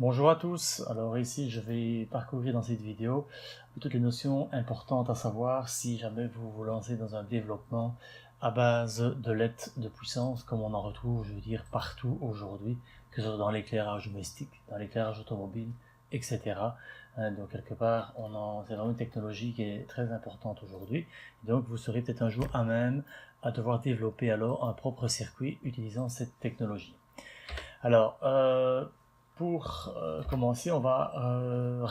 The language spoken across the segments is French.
Bonjour à tous, alors ici je vais parcourir dans cette vidéo toutes les notions importantes à savoir si jamais vous vous lancez dans un développement à base de LED de puissance comme on en retrouve, je veux dire, partout aujourd'hui, que ce soit dans l'éclairage domestique, dans l'éclairage automobile, etc. Donc quelque part, c'est vraiment une technologie qui est très importante aujourd'hui. Donc vous serez peut-être un jour à même à devoir développer alors un propre circuit utilisant cette technologie. Alors, pour commencer, on va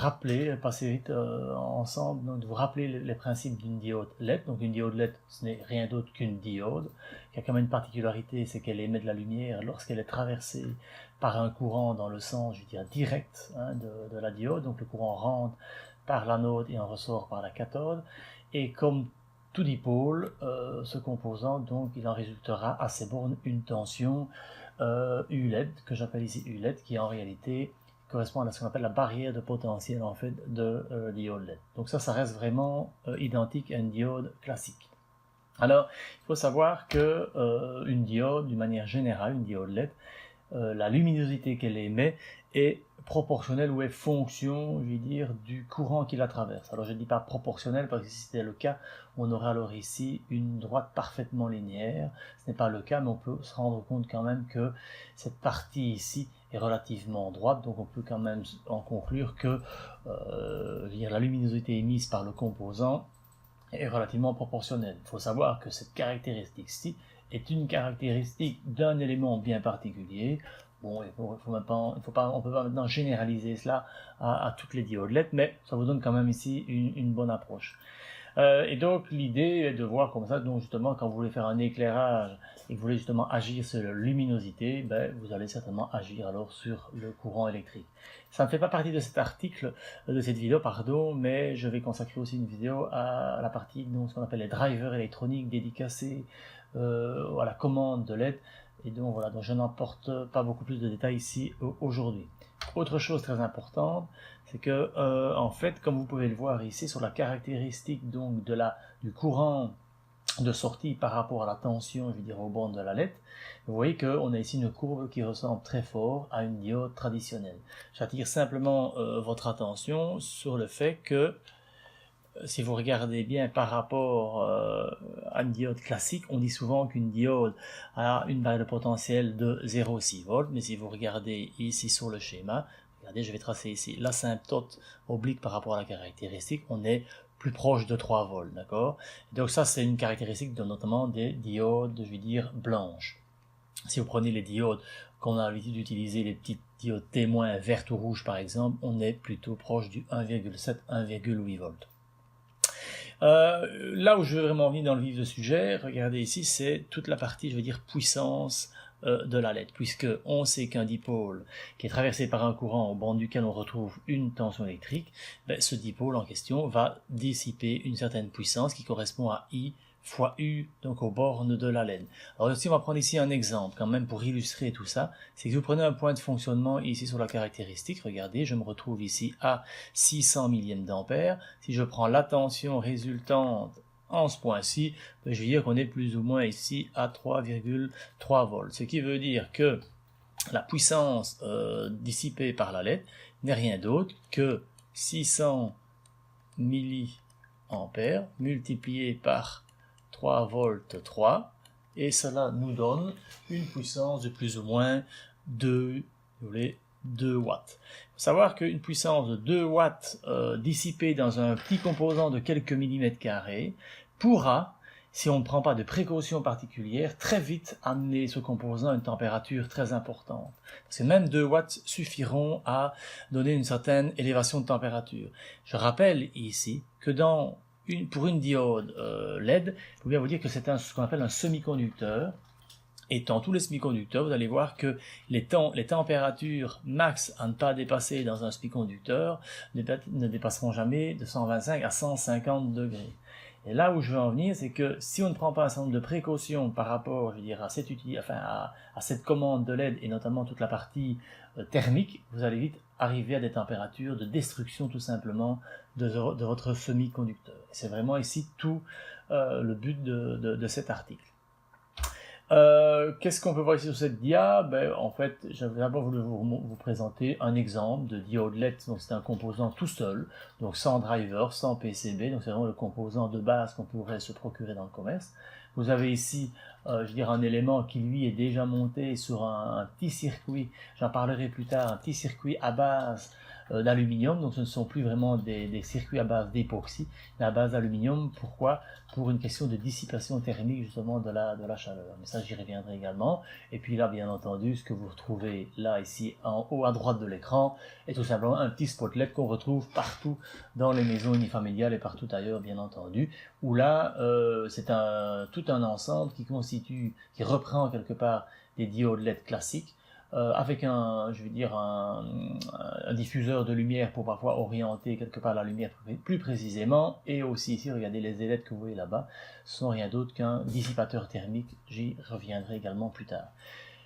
passer vite ensemble, donc de vous rappeler les principes d'une diode LED. Donc une diode LED, ce n'est rien d'autre qu'une diode, qui a quand même une particularité, c'est qu'elle émet de la lumière lorsqu'elle est traversée par un courant dans le sens, je veux dire, direct de la diode. Donc le courant rentre par l'anode et en ressort par la cathode. Et comme tout dipôle, ce composant, donc il en résultera à ces bornes une tension ULED, que j'appelle ici ULED, qui en réalité correspond à ce qu'on appelle la barrière de potentiel en fait de diode LED. Donc ça reste vraiment identique à une diode classique. Alors, il faut savoir que une diode, d'une manière générale, une diode LED, la luminosité qu'elle émet est proportionnelle ou est fonction, je vais dire, du courant qui la traverse. Alors je ne dis pas proportionnelle parce que si c'était le cas, on aurait alors ici une droite parfaitement linéaire. Ce n'est pas le cas, mais on peut se rendre compte quand même que cette partie ici est relativement droite, donc on peut quand même en conclure que la luminosité émise par le composant est relativement proportionnelle. Il faut savoir que cette caractéristique-ci est une caractéristique d'un élément bien particulier. Bon, on ne peut pas maintenant généraliser cela à toutes les diodes LED, mais ça vous donne quand même ici une bonne approche. Et donc l'idée est de voir comme ça, donc justement quand vous voulez faire un éclairage et que vous voulez justement agir sur la luminosité, vous allez certainement agir alors sur le courant électrique. Ça ne fait pas partie de cet article, de cette vidéo, pardon, mais je vais consacrer aussi une vidéo à la partie, donc ce qu'on appelle les drivers électroniques dédicacés à la commande de LED. Et donc voilà, donc je n'apporte pas beaucoup plus de détails ici aujourd'hui. Autre chose très importante, c'est que en fait, comme vous pouvez le voir ici sur la caractéristique donc du courant de sortie par rapport à la tension, je veux dire, aux bornes de la LED, vous voyez qu'on a ici une courbe qui ressemble très fort à une diode traditionnelle. J'attire simplement votre attention sur le fait que si vous regardez bien par rapport à une diode classique, on dit souvent qu'une diode a une barre de potentiel de 0,6 volts, mais si vous regardez ici sur le schéma, regardez, je vais tracer ici l'asymptote oblique par rapport à la caractéristique, on est plus proche de 3 volts, d'accord? Donc ça, c'est une caractéristique notamment des diodes, je vais dire, blanches. Si vous prenez les diodes qu'on a l'habitude d'utiliser, les petites diodes témoins vertes ou rouges par exemple, on est plutôt proche du 1,7-1,8 volts. Là où je veux vraiment venir dans le vif du sujet, regardez ici, c'est toute la partie, je veux dire, puissance de la LED, puisque on sait qu'un dipôle qui est traversé par un courant au bord duquel on retrouve une tension électrique, ce dipôle en question va dissiper une certaine puissance qui correspond à I fois U, donc aux bornes de la LED. Alors ici, on va prendre ici un exemple quand même pour illustrer tout ça. C'est que vous prenez un point de fonctionnement ici sur la caractéristique. Regardez, je me retrouve ici à 600 millièmes d'ampères. Si je prends la tension résultante en ce point-ci, je vais dire qu'on est plus ou moins ici à 3,3 volts. Ce qui veut dire que la puissance dissipée par la LED n'est rien d'autre que 600 milliampères multiplié par 3 volts 3, et cela nous donne une puissance de plus ou moins 2 watts. Il faut savoir qu'une puissance de 2 watts dissipée dans un petit composant de quelques millimètres carrés pourra, si on ne prend pas de précautions particulières, très vite amener ce composant à une température très importante. Parce que même 2 watts suffiront à donner une certaine élévation de température. Je rappelle ici que pour une diode LED, il faut bien vous dire que c'est ce qu'on appelle un semi-conducteur. Et dans tous les semi-conducteurs, vous allez voir que les températures max à ne pas dépasser dans un semi-conducteur ne dépasseront jamais de 125 à 150 degrés. Et là où je veux en venir, c'est que si on ne prend pas un certain nombre de précautions par rapport, je veux dire, à cette commande de LED et notamment toute la partie thermique, vous allez vite arriver à des températures de destruction tout simplement de votre semi-conducteur. C'est vraiment ici tout le but de cet article. Qu'est-ce qu'on peut voir ici sur cette dia? Ben, en fait, j'avais d'abord voulu vous présenter un exemple de diode LED. Donc c'est un composant tout seul, donc sans driver, sans PCB. Donc c'est vraiment le composant de base qu'on pourrait se procurer dans le commerce. Vous avez ici, je veux dire, un élément qui lui est déjà monté sur un petit circuit. J'en parlerai plus tard. Un petit circuit à base d'aluminium, donc ce ne sont plus vraiment des circuits à base d'époxy, mais à base d'aluminium. Pourquoi? Pour une question de dissipation thermique justement de la chaleur. Mais ça, j'y reviendrai également. Et puis là, bien entendu, ce que vous retrouvez là, ici, en haut à droite de l'écran, est tout simplement un petit spotlight qu'on retrouve partout dans les maisons unifamiliales et partout ailleurs, bien entendu, où là, c'est tout un ensemble qui reprend quelque part des diodes LED classiques, avec un diffuseur de lumière pour parfois orienter quelque part la lumière plus précisément, et aussi ici, regardez les LED que vous voyez là-bas, ce sont rien d'autre qu'un dissipateur thermique, j'y reviendrai également plus tard.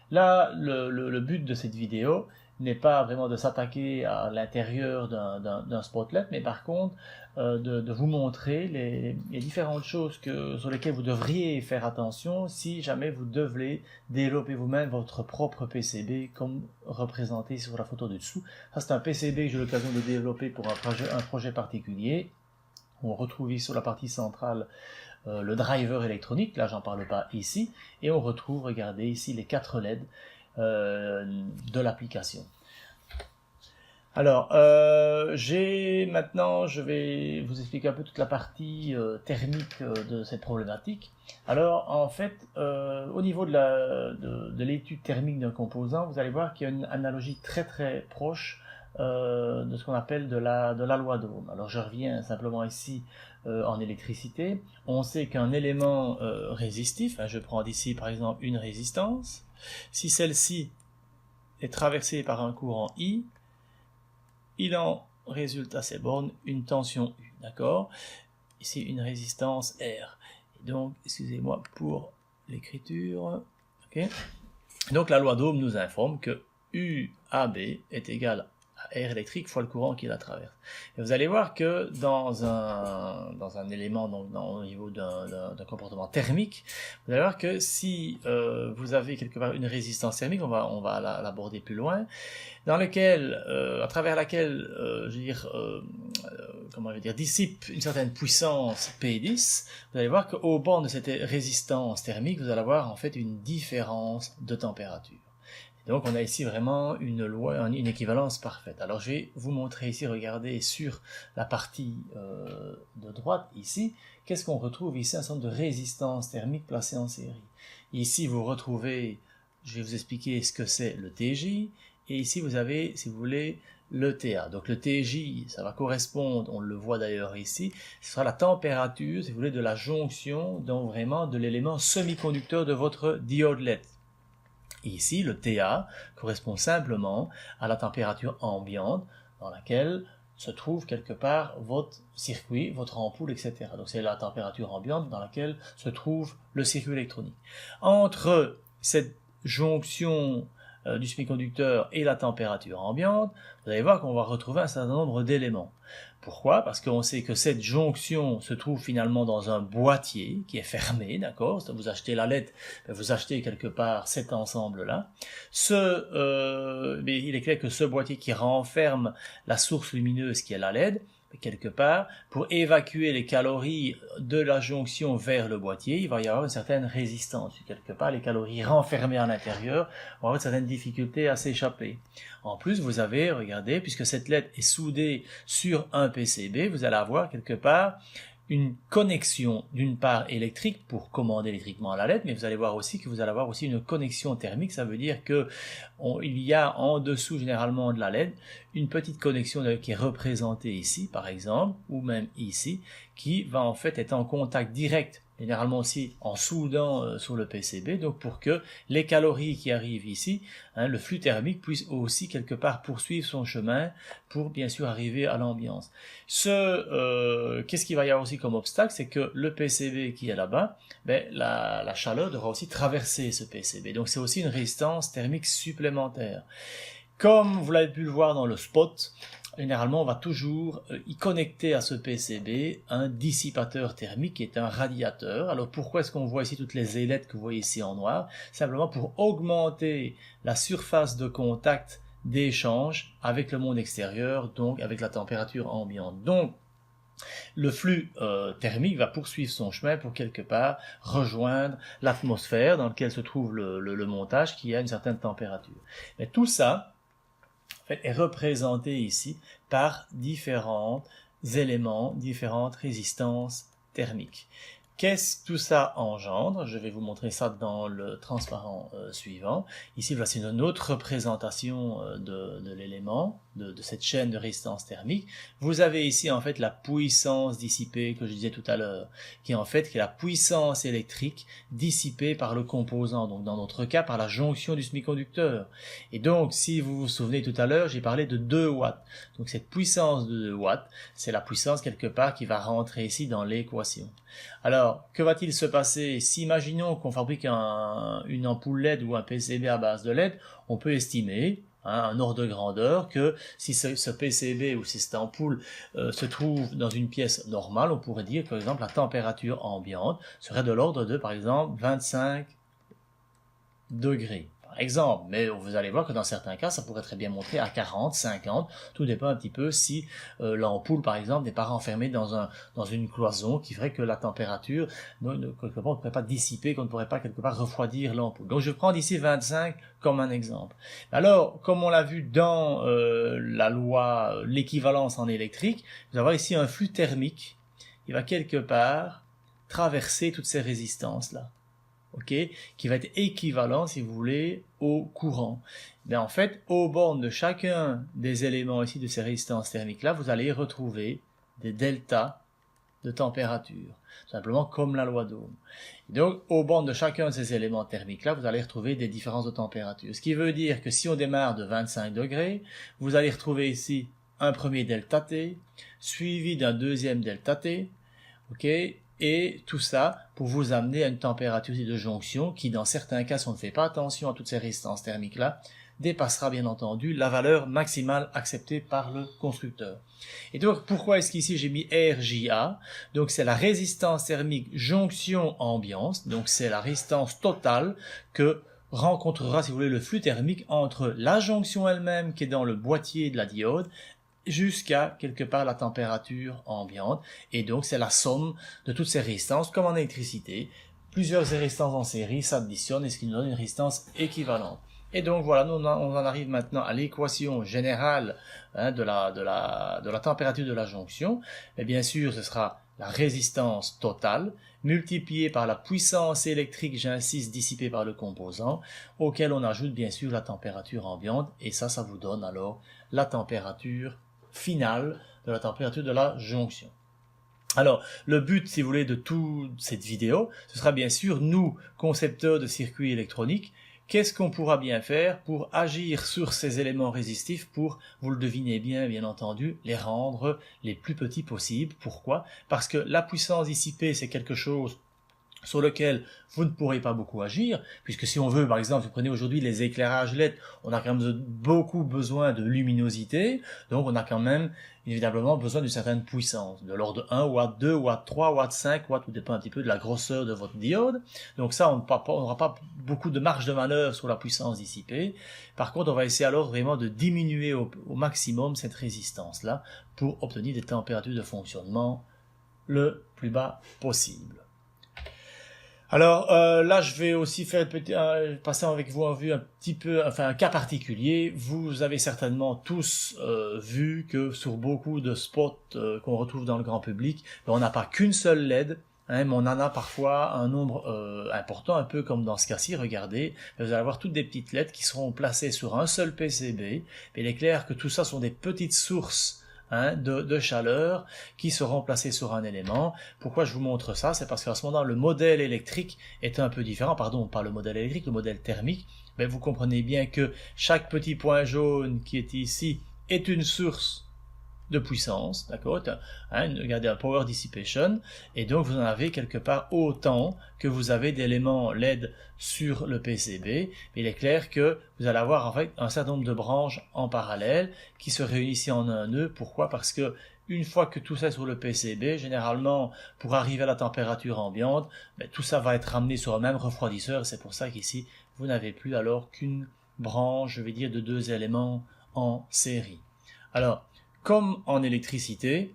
Là, le but de cette vidéo n'est pas vraiment de s'attaquer à l'intérieur d'un spotlight, mais par contre de vous montrer les différentes choses sur lesquelles vous devriez faire attention si jamais vous devez développer vous-même votre propre PCB comme représenté sur la photo du dessous. Ça, c'est un PCB que j'ai l'occasion de développer pour un projet particulier. On retrouve ici sur la partie centrale le driver électronique, là j'en parle pas ici, et on retrouve, regardez ici, les 4 LED de l'application. Alors, maintenant, je vais vous expliquer un peu toute la partie thermique de cette problématique. Alors, en fait, au niveau de l'étude thermique d'un composant, vous allez voir qu'il y a une analogie très très proche de ce qu'on appelle de la loi d'Ohm. Alors, je reviens simplement ici en électricité. On sait qu'un élément résistif, je prends d'ici par exemple une résistance, si celle-ci est traversée par un courant I, il en résulte à ces bornes une tension U, d'accord? Ici une résistance R. Et donc, excusez-moi pour l'écriture. Okay. Donc la loi d'Ohm nous informe que UAB est égal à R électrique fois le courant qui la traverse. Et vous allez voir que dans un élément, donc au niveau d'un comportement thermique, vous allez voir que si vous avez quelque part une résistance thermique, on va l'aborder plus loin, dans lequel, à travers laquelle, dissipe une certaine puissance P10, vous allez voir qu'au bord de cette résistance thermique, vous allez avoir en fait une différence de température. Et donc on a ici vraiment une équivalence parfaite. Alors je vais vous montrer ici, regardez sur la partie de droite ici, qu'est-ce qu'on retrouve ici, un certain nombre de résistances thermiques placées en série. Ici vous retrouvez, je vais vous expliquer ce que c'est le TJ, et ici vous avez, si vous voulez, le TA. Donc le TJ, ça va correspondre, on le voit d'ailleurs ici, ce sera la température, si vous voulez, de la jonction, donc vraiment de l'élément semi-conducteur de votre diode LED. Et ici, le TA correspond simplement à la température ambiante dans laquelle se trouve quelque part votre circuit, votre ampoule, etc. Donc c'est la température ambiante dans laquelle se trouve le circuit électronique. Entre cette jonction du semi-conducteur et la température ambiante, vous allez voir qu'on va retrouver un certain nombre d'éléments. Pourquoi? Parce qu'on sait que cette jonction se trouve finalement dans un boîtier qui est fermé, d'accord? Vous achetez la LED, vous achetez quelque part cet ensemble-là. Mais il est clair que ce boîtier qui renferme la source lumineuse qui est la LED, quelque part, pour évacuer les calories de la jonction vers le boîtier, il va y avoir une certaine résistance. Quelque part, les calories renfermées à l'intérieur vont avoir une certaine difficulté à s'échapper. En plus, vous avez, regardez, puisque cette LED est soudée sur un PCB, vous allez avoir quelque part une connexion d'une part électrique pour commander électriquement la LED, mais vous allez voir aussi que vous allez avoir aussi une connexion thermique. Ça veut dire que il y a en dessous généralement de la LED une petite connexion qui est représentée ici par exemple, ou même ici, qui va en fait être en contact direct, généralement aussi en soudant sur le PCB, donc pour que les calories qui arrivent ici, le flux thermique puisse aussi quelque part poursuivre son chemin pour bien sûr arriver à l'ambiance. Qu'est-ce qu'il va y avoir aussi comme obstacle, c'est que le PCB qui est là-bas, la chaleur devra aussi traverser ce PCB, donc c'est aussi une résistance thermique supplémentaire. Comme vous l'avez pu le voir dans le spot, généralement on va toujours y connecter à ce PCB un dissipateur thermique qui est un radiateur. Alors pourquoi est-ce qu'on voit ici toutes les ailettes que vous voyez ici en noir? Simplement pour augmenter la surface de contact d'échange avec le monde extérieur, donc avec la température ambiante. Donc le flux thermique va poursuivre son chemin pour quelque part rejoindre l'atmosphère dans laquelle se trouve le montage qui a une certaine température. Mais tout ça en fait, est représenté ici par différents éléments, différentes résistances thermiques. Qu'est-ce que tout ça engendre? Je vais vous montrer ça dans le transparent suivant. Ici, voici une autre représentation de l'élément, de cette chaîne de résistance thermique. Vous avez ici en fait la puissance dissipée que je disais tout à l'heure, qui est en fait la puissance électrique dissipée par le composant, donc dans notre cas par la jonction du semi-conducteur. Et donc, si vous vous souvenez tout à l'heure, j'ai parlé de 2 watts. Donc cette puissance de 2 watts, c'est la puissance quelque part qui va rentrer ici dans l'équation. Alors, que va-t-il se passer si, imaginons qu'on fabrique une ampoule LED ou un PCB à base de LED, on peut estimer, un ordre de grandeur, que si ce PCB ou si cette ampoule se trouve dans une pièce normale, on pourrait dire que, par exemple, la température ambiante serait de l'ordre de, par exemple, 25 degrés. Par exemple, mais vous allez voir que dans certains cas, ça pourrait très bien monter à 40, 50, tout dépend un petit peu si l'ampoule, par exemple, n'est pas renfermée dans une cloison qui ferait que la température, quelque part, on ne pourrait pas dissiper, qu'on ne pourrait pas quelque part refroidir l'ampoule. Donc je prends ici 25 comme un exemple. Alors, comme on l'a vu dans la loi, l'équivalence en électrique, vous allez avoir ici un flux thermique qui va quelque part traverser toutes ces résistances-là. Okay, qui va être équivalent, si vous voulez, au courant. Mais en fait, aux bornes de chacun des éléments ici de ces résistances thermiques-là, vous allez retrouver des deltas de température, simplement comme la loi d'Ohm. Donc, aux bornes de chacun de ces éléments thermiques-là, vous allez retrouver des différences de température. Ce qui veut dire que si on démarre de 25 degrés, vous allez retrouver ici un premier delta T, suivi d'un deuxième delta T, ok, et tout ça pour vous amener à une température de jonction qui, dans certains cas, si on ne fait pas attention à toutes ces résistances thermiques-là, dépassera bien entendu la valeur maximale acceptée par le constructeur. Et donc, pourquoi est-ce qu'ici j'ai mis RJA? Donc, c'est la résistance thermique jonction ambiance, donc c'est la résistance totale que rencontrera, si vous voulez, le flux thermique entre la jonction elle-même qui est dans le boîtier de la diode jusqu'à quelque part la température ambiante, et donc c'est la somme de toutes ces résistances, comme en électricité, plusieurs résistances en série s'additionnent et ce qui nous donne une résistance équivalente. Et donc voilà, on en arrive maintenant à l'équation générale de la température de la jonction, et bien sûr ce sera la résistance totale multipliée par la puissance électrique, j'insiste, dissipée par le composant, auquel on ajoute bien sûr la température ambiante, et ça vous donne alors la température finale de la température de la jonction. Alors, le but, si vous voulez, de toute cette vidéo, ce sera bien sûr, nous, concepteurs de circuits électroniques, qu'est-ce qu'on pourra bien faire pour agir sur ces éléments résistifs pour, vous le devinez bien entendu, les rendre les plus petits possibles. Pourquoi? Parce que la puissance dissipée, c'est quelque chose sur lequel vous ne pourrez pas beaucoup agir, puisque si on veut, par exemple, vous prenez aujourd'hui les éclairages LED, on a quand même beaucoup besoin de luminosité, donc on a quand même évidemment besoin d'une certaine puissance, de l'ordre de 1 watt, 2 watts, 3 watts, 5 watts, tout dépend un petit peu de la grosseur de votre diode. Donc ça, on n'aura pas beaucoup de marge de manœuvre sur la puissance dissipée. Par contre, on va essayer alors vraiment de diminuer au maximum cette résistance-là pour obtenir des températures de fonctionnement le plus bas possible. Alors là, je vais aussi faire passer avec vous en vue un petit peu, enfin un cas particulier. Vous avez certainement tous vu que sur beaucoup de spots qu'on retrouve dans le grand public, on n'a pas qu'une seule LED, mais on en a parfois un nombre important, un peu comme dans ce cas-ci. Regardez, vous allez avoir toutes des petites LED qui seront placées sur un seul PCB. Mais il est clair que tout ça sont des petites sources de chaleur qui seront placés sur un élément. Pourquoi je vous montre ça? C'est parce qu'à ce moment-là, le modèle électrique est un peu différent. Pardon, pas le modèle électrique, le modèle thermique. Mais vous comprenez bien que chaque petit point jaune qui est ici est une source de puissance, d'accord, regardez un power dissipation, et donc vous en avez quelque part autant que vous avez d'éléments LED sur le PCB. Mais il est clair que vous allez avoir en fait un certain nombre de branches en parallèle qui se réunissent en un nœud. Pourquoi? Parce que une fois que tout ça est sur le PCB, généralement, pour arriver à la température ambiante, tout ça va être ramené sur un même refroidisseur, et c'est pour ça qu'ici, vous n'avez plus alors qu'une branche, je vais dire, de 2 éléments en série. Alors, comme en électricité,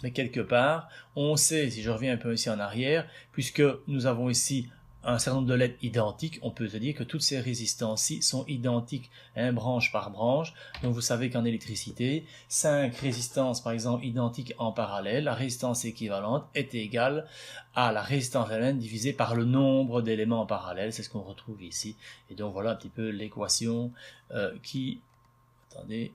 mais quelque part, on sait, si je reviens un peu ici en arrière, puisque nous avons ici un certain nombre de LED identiques, on peut se dire que toutes ces résistances-ci sont identiques, branche par branche. Donc vous savez qu'en électricité, 5 résistances par exemple identiques en parallèle, la résistance équivalente est égale à la résistance elle-même divisée par le nombre d'éléments en parallèle, c'est ce qu'on retrouve ici. Et donc voilà un petit peu l'équation qui... Attendez...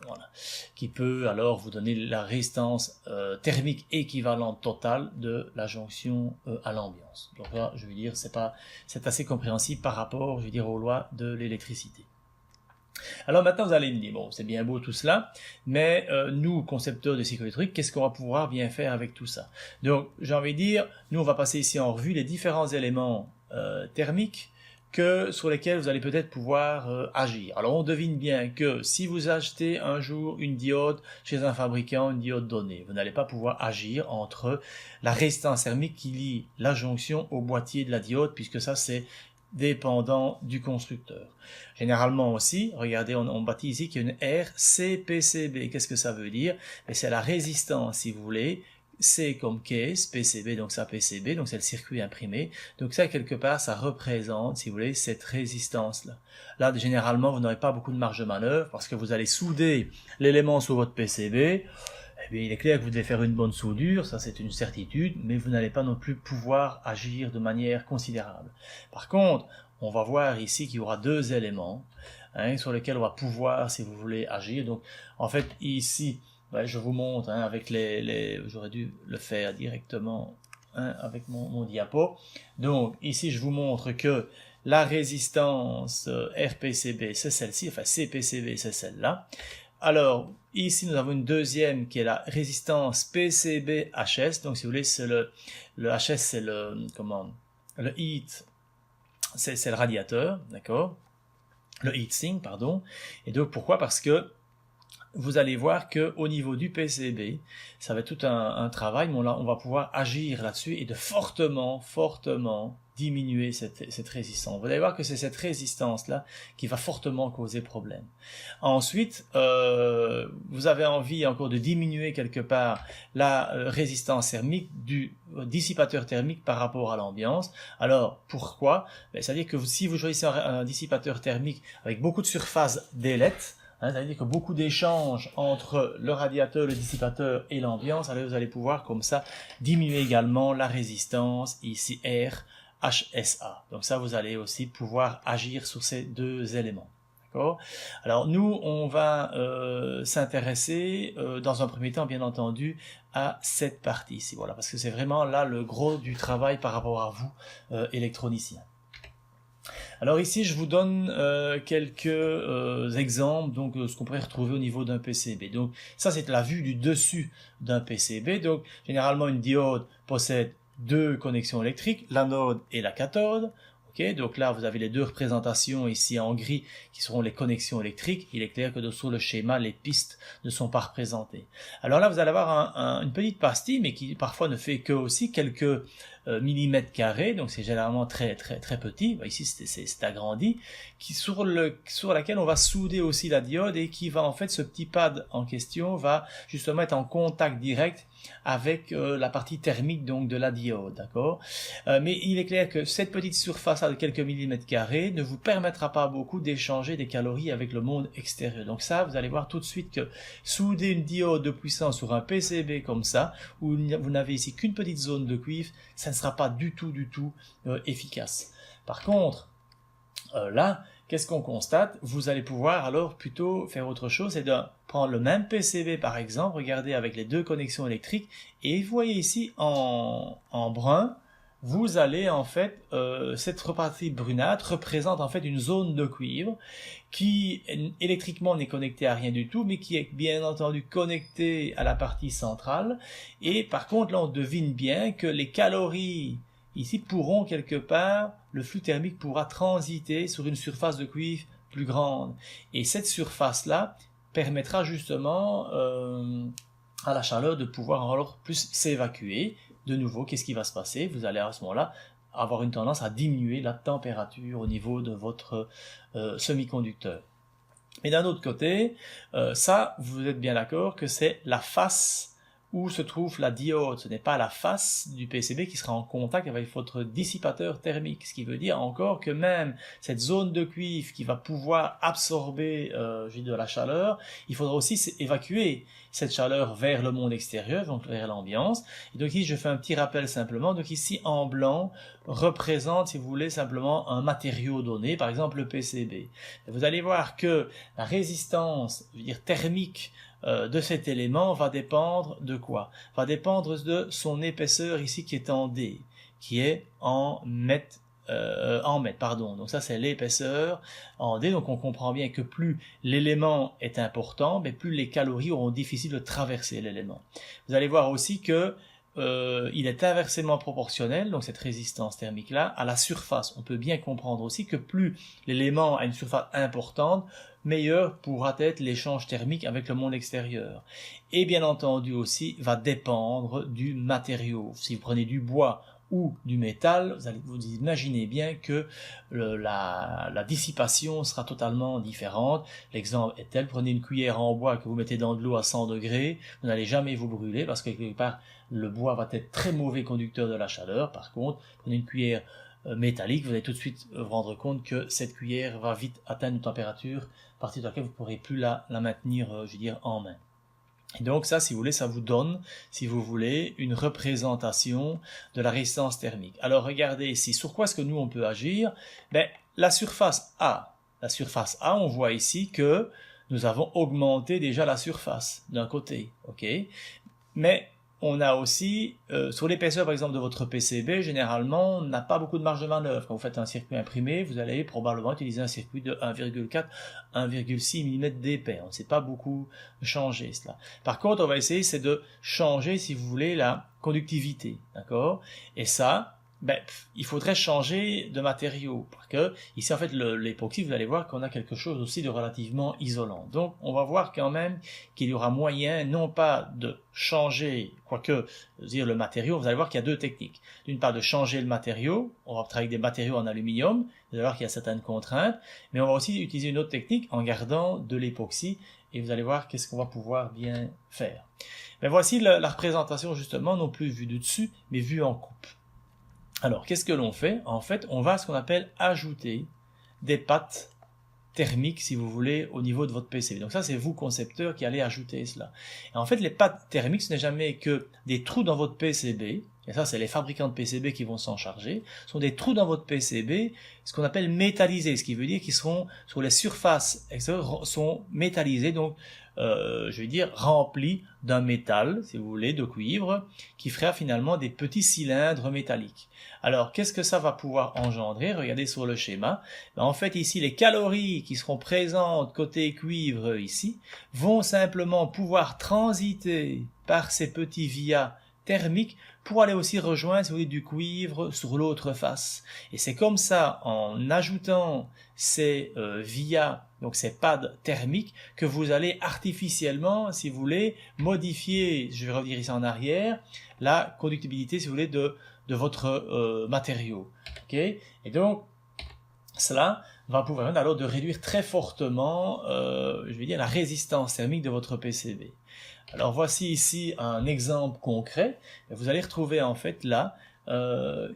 Voilà, qui peut alors vous donner la résistance thermique équivalente totale de la jonction à l'ambiance. Donc là, je veux dire, c'est assez compréhensible par rapport, je veux dire, aux lois de l'électricité. Alors maintenant, vous allez me dire, bon, c'est bien beau tout cela, mais nous, concepteurs de cycle électrique, qu'est-ce qu'on va pouvoir bien faire avec tout ça? Donc, j'ai envie de dire, nous, on va passer ici en revue les différents éléments thermiques sur lesquels vous allez peut-être pouvoir agir. Alors on devine bien que si vous achetez un jour une diode chez un fabricant, une diode donnée, vous n'allez pas pouvoir agir entre la résistance thermique qui lie la jonction au boîtier de la diode, puisque ça c'est dépendant du constructeur. Généralement aussi, regardez, on bâtit ici qu'il y a une RCPCB. Qu'est-ce que ça veut dire? C'est la résistance, si vous voulez, C comme case, PCB, donc ça PCB, donc c'est le circuit imprimé. Donc ça, quelque part, ça représente, si vous voulez, cette résistance-là. Là, généralement, vous n'aurez pas beaucoup de marge de manœuvre parce que vous allez souder l'élément sur votre PCB. Eh bien, il est clair que vous devez faire une bonne soudure, ça c'est une certitude, mais vous n'allez pas non plus pouvoir agir de manière considérable. Par contre, on va voir ici qu'il y aura 2 éléments sur lesquels on va pouvoir, si vous voulez, agir. Donc, en fait, ici, je vous montre avec j'aurais dû le faire directement avec mon diapo. Donc ici je vous montre que la résistance RPCB c'est celle-ci, enfin CPCB c'est celle-là. Alors ici nous avons une deuxième qui est la résistance PCB-HS. Donc si vous voulez c'est le HS c'est le heat, c'est le radiateur, d'accord, le heatsink pardon. Et donc pourquoi? Parce que vous allez voir que au niveau du PCB, ça va être tout un travail, mais on va pouvoir agir là-dessus et de fortement diminuer cette résistance. Vous allez voir que c'est cette résistance-là qui va fortement causer problème. Ensuite, vous avez envie encore de diminuer quelque part la résistance thermique du dissipateur thermique par rapport à l'ambiance. Alors, pourquoi? C'est-à-dire que si vous choisissez un dissipateur thermique avec beaucoup de surface d'ailette, ça veut dire que beaucoup d'échanges entre le radiateur, le dissipateur et l'ambiance, alors vous allez pouvoir comme ça diminuer également la résistance, ici R, HSA. Donc ça, vous allez aussi pouvoir agir sur ces 2 éléments. D'accord? Alors nous, on va s'intéresser dans un premier temps, bien entendu, à cette partie ici. Voilà, parce que c'est vraiment là le gros du travail par rapport à vous, électroniciens. Alors ici, je vous donne quelques exemples, donc ce qu'on pourrait retrouver au niveau d'un PCB. Donc ça, c'est la vue du dessus d'un PCB. Donc généralement, une diode possède 2 connexions électriques, l'anode et la cathode. Okay, donc là, vous avez les 2 représentations ici en gris qui seront les connexions électriques. Il est clair que sur le schéma, les pistes ne sont pas représentées. Alors là, vous allez avoir une petite pastille, mais qui parfois ne fait que aussi quelques millimètres carrés, donc c'est généralement très petit. Ici, c'est agrandi, sur laquelle on va souder aussi la diode et qui va en fait, ce petit pad en question va justement être en contact direct avec la partie thermique donc de la diode, d'accord. Mais il est clair que cette petite surface de quelques millimètres carrés ne vous permettra pas beaucoup d'échanger des calories avec le monde extérieur. Donc ça, vous allez voir tout de suite que souder une diode de puissance sur un PCB comme ça, où vous n'avez ici qu'une petite zone de cuivre, ça ne sera pas du tout efficace. Par contre, là, qu'est-ce qu'on constate? Vous allez pouvoir alors plutôt faire autre chose, c'est de prendre le même PCB par exemple, regardez avec les 2 connexions électriques, et vous voyez ici en brun, vous allez en fait, cette partie brunâtre représente en fait une zone de cuivre qui électriquement n'est connectée à rien du tout, mais qui est bien entendu connectée à la partie centrale. Et par contre, là, on devine bien que les calories ici pourront quelque part, le flux thermique pourra transiter sur une surface de cuivre plus grande. Et cette surface-là permettra justement à la chaleur de pouvoir alors plus s'évacuer. De nouveau, qu'est-ce qui va se passer? Vous allez à ce moment-là avoir une tendance à diminuer la température au niveau de votre semi-conducteur. Mais d'un autre côté, ça, vous êtes bien d'accord que c'est la face où se trouve la diode. Ce n'est pas la face du PCB qui sera en contact avec votre dissipateur thermique. Ce qui veut dire encore que même cette zone de cuivre qui va pouvoir absorber de la chaleur, il faudra aussi évacuer cette chaleur vers le monde extérieur, donc vers l'ambiance. Et donc ici, je fais un petit rappel simplement. Donc ici, en blanc, représente, si vous voulez, simplement un matériau donné, par exemple le PCB. Et vous allez voir que la résistance, thermique de cet élément va dépendre de quoi? Va dépendre de son épaisseur ici qui est en D, qui est en mètres. Donc ça c'est l'épaisseur en D, donc on comprend bien que plus l'élément est important, mais plus les calories auront difficile de traverser l'élément. Vous allez voir aussi que il est inversement proportionnel, donc cette résistance thermique là, à la surface. On peut bien comprendre aussi que plus l'élément a une surface importante, meilleur pourra être l'échange thermique avec le monde extérieur. Et bien entendu aussi va dépendre du matériau. Si vous prenez du bois ou du métal, vous imaginez bien que la dissipation sera totalement différente. L'exemple est tel, prenez une cuillère en bois que vous mettez dans de l'eau à 100 degrés, vous n'allez jamais vous brûler parce que quelque part le bois va être très mauvais conducteur de la chaleur. Par contre, prenez une cuillère métallique, vous allez tout de suite vous rendre compte que cette cuillère va vite atteindre une température à partir de laquelle vous ne pourrez plus la maintenir, en main. Et donc ça, si vous voulez, ça vous donne, si vous voulez, une représentation de la résistance thermique. Alors regardez ici, sur quoi est-ce que nous on peut agir? La surface A, on voit ici que nous avons augmenté déjà la surface d'un côté, ok? Mais on a aussi, sur l'épaisseur par exemple de votre PCB, généralement, on n'a pas beaucoup de marge de manœuvre. Quand vous faites un circuit imprimé, vous allez probablement utiliser un circuit de 1,4, 1,6 mm d'épais. On ne sait pas beaucoup changer cela. Par contre, on va essayer, c'est de changer, si vous voulez, la conductivité, d'accord? Et ça, il faudrait changer de matériau, parce que ici en fait l'époxy, vous allez voir qu'on a quelque chose aussi de relativement isolant. Donc on va voir quand même qu'il y aura moyen non pas de changer, quoique dire le matériau, vous allez voir qu'il y a deux techniques. D'une part de changer le matériau, on va travailler avec des matériaux en aluminium, vous allez voir qu'il y a certaines contraintes, mais on va aussi utiliser une autre technique en gardant de l'époxy, et vous allez voir qu'est-ce qu'on va pouvoir bien faire. Voici la représentation justement, non plus vue du dessus, mais vue en coupe. Alors, qu'est-ce que l'on fait? En fait, on va ce qu'on appelle ajouter des pattes thermiques, si vous voulez, au niveau de votre PCB. Donc ça, c'est vous, concepteur, qui allez ajouter cela. Et en fait, les pattes thermiques, ce n'est jamais que des trous dans votre PCB, et ça, c'est les fabricants de PCB qui vont s'en charger, ce sont des trous dans votre PCB, ce qu'on appelle métallisés, ce qui veut dire qu'ils seront, sur les surfaces extérieures, sont métallisés, donc remplis d'un métal, si vous voulez, de cuivre, qui fera finalement des petits cylindres métalliques. Alors, qu'est-ce que ça va pouvoir engendrer? Regardez sur le schéma. En fait, ici, les calories qui seront présentes côté cuivre ici, vont simplement pouvoir transiter par ces petits vias thermiques pour aller aussi rejoindre, si vous voulez, du cuivre sur l'autre face. Et c'est comme ça, en ajoutant ces vias, donc ces pads thermiques, que vous allez artificiellement, si vous voulez, modifier, je vais revenir ici en arrière, la conductibilité, si vous voulez, de votre matériau. Okay? Et donc, cela va pouvoir permettre alors de réduire très fortement, la résistance thermique de votre PCB. Alors voici ici un exemple concret. Vous allez retrouver en fait là,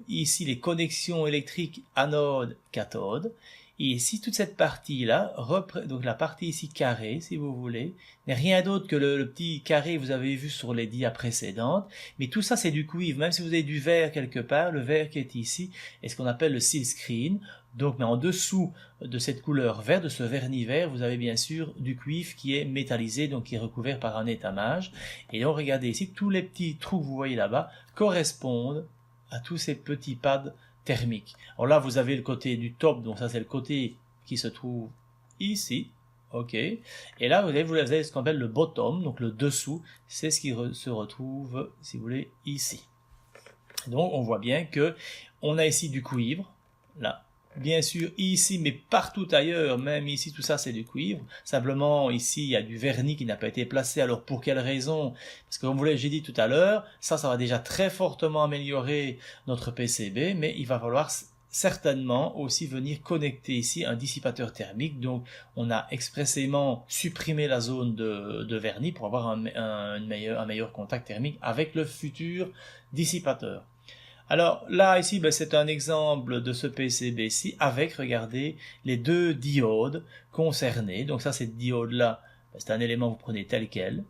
ici les connexions électriques anode-cathode. Et ici toute cette partie-là, donc la partie ici carrée si vous voulez, n'est rien d'autre que le petit carré que vous avez vu sur les dias précédentes. Mais tout ça c'est du cuivre, même si vous avez du verre quelque part, le verre qui est ici est ce qu'on appelle le silkscreen. Donc, mais en dessous de cette couleur verte, de ce vernis vert, vous avez bien sûr du cuivre qui est métallisé, donc qui est recouvert par un étamage. Et donc, regardez ici, tous les petits trous que vous voyez là-bas correspondent à tous ces petits pads thermiques. Alors là, vous avez le côté du top, donc ça c'est le côté qui se trouve ici. Ok. Et là, vous avez ce qu'on appelle le bottom, donc le dessous, c'est ce qui se retrouve, si vous voulez, ici. Donc, on voit bien que on a ici du cuivre, là. Bien sûr, ici, mais partout ailleurs, même ici, tout ça, c'est du cuivre. Simplement, ici, il y a du vernis qui n'a pas été placé. Alors, pour quelle raison? Parce que, comme j'ai dit tout à l'heure, ça va déjà très fortement améliorer notre PCB, mais il va falloir certainement aussi venir connecter ici un dissipateur thermique. Donc, on a expressément supprimé la zone de vernis pour avoir un meilleur contact thermique avec le futur dissipateur. Alors là, ici, c'est un exemple de ce PCB-ci avec, regardez, les deux diodes concernées. Donc ça, cette diode-là, c'est un élément que vous prenez tel quel,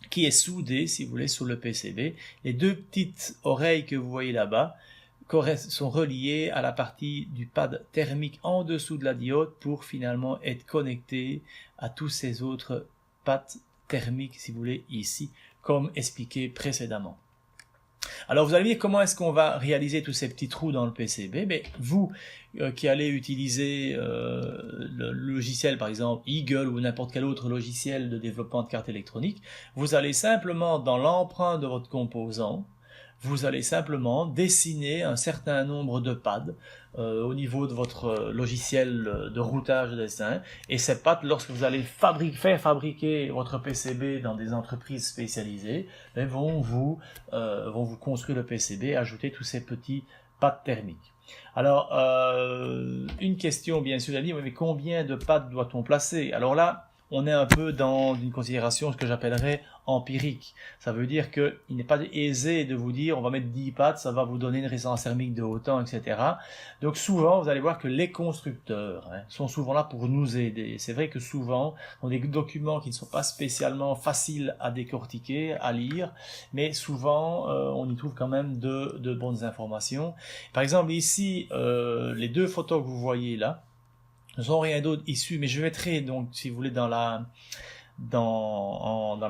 qui est soudé, si vous voulez, sur le PCB. Les deux petites oreilles que vous voyez là-bas sont reliées à la partie du pad thermique en dessous de la diode pour finalement être connectées à tous ces autres pads thermiques, si vous voulez, ici, comme expliqué précédemment. Alors vous allez me dire comment est-ce qu'on va réaliser tous ces petits trous dans le PCB. Mais vous qui allez utiliser le logiciel par exemple Eagle ou n'importe quel autre logiciel de développement de cartes électroniques, vous allez simplement dans l'emprunt de votre composant, vous allez simplement dessiner un certain nombre de pads au niveau de votre logiciel de routage de dessin. Et ces pads, lorsque vous allez faire fabriquer votre PCB dans des entreprises spécialisées, vont vous construire le PCB, ajouter tous ces petits pads thermiques. Alors, une question bien sûr, mais combien de pads doit-on placer? Alors là, on est un peu dans une considération, ce que j'appellerais empirique. Ça veut dire qu'il n'est pas aisé de vous dire on va mettre 10 pads, ça va vous donner une résistance thermique de autant, etc. Donc souvent, vous allez voir que les constructeurs sont souvent là pour nous aider. C'est vrai que souvent, on a des documents qui ne sont pas spécialement faciles à décortiquer, à lire, mais souvent, on y trouve quand même de bonnes informations. Par exemple, ici, les deux photos que vous voyez là, ne sont rien d'autre issus, mais je mettrai donc, si vous voulez, dans la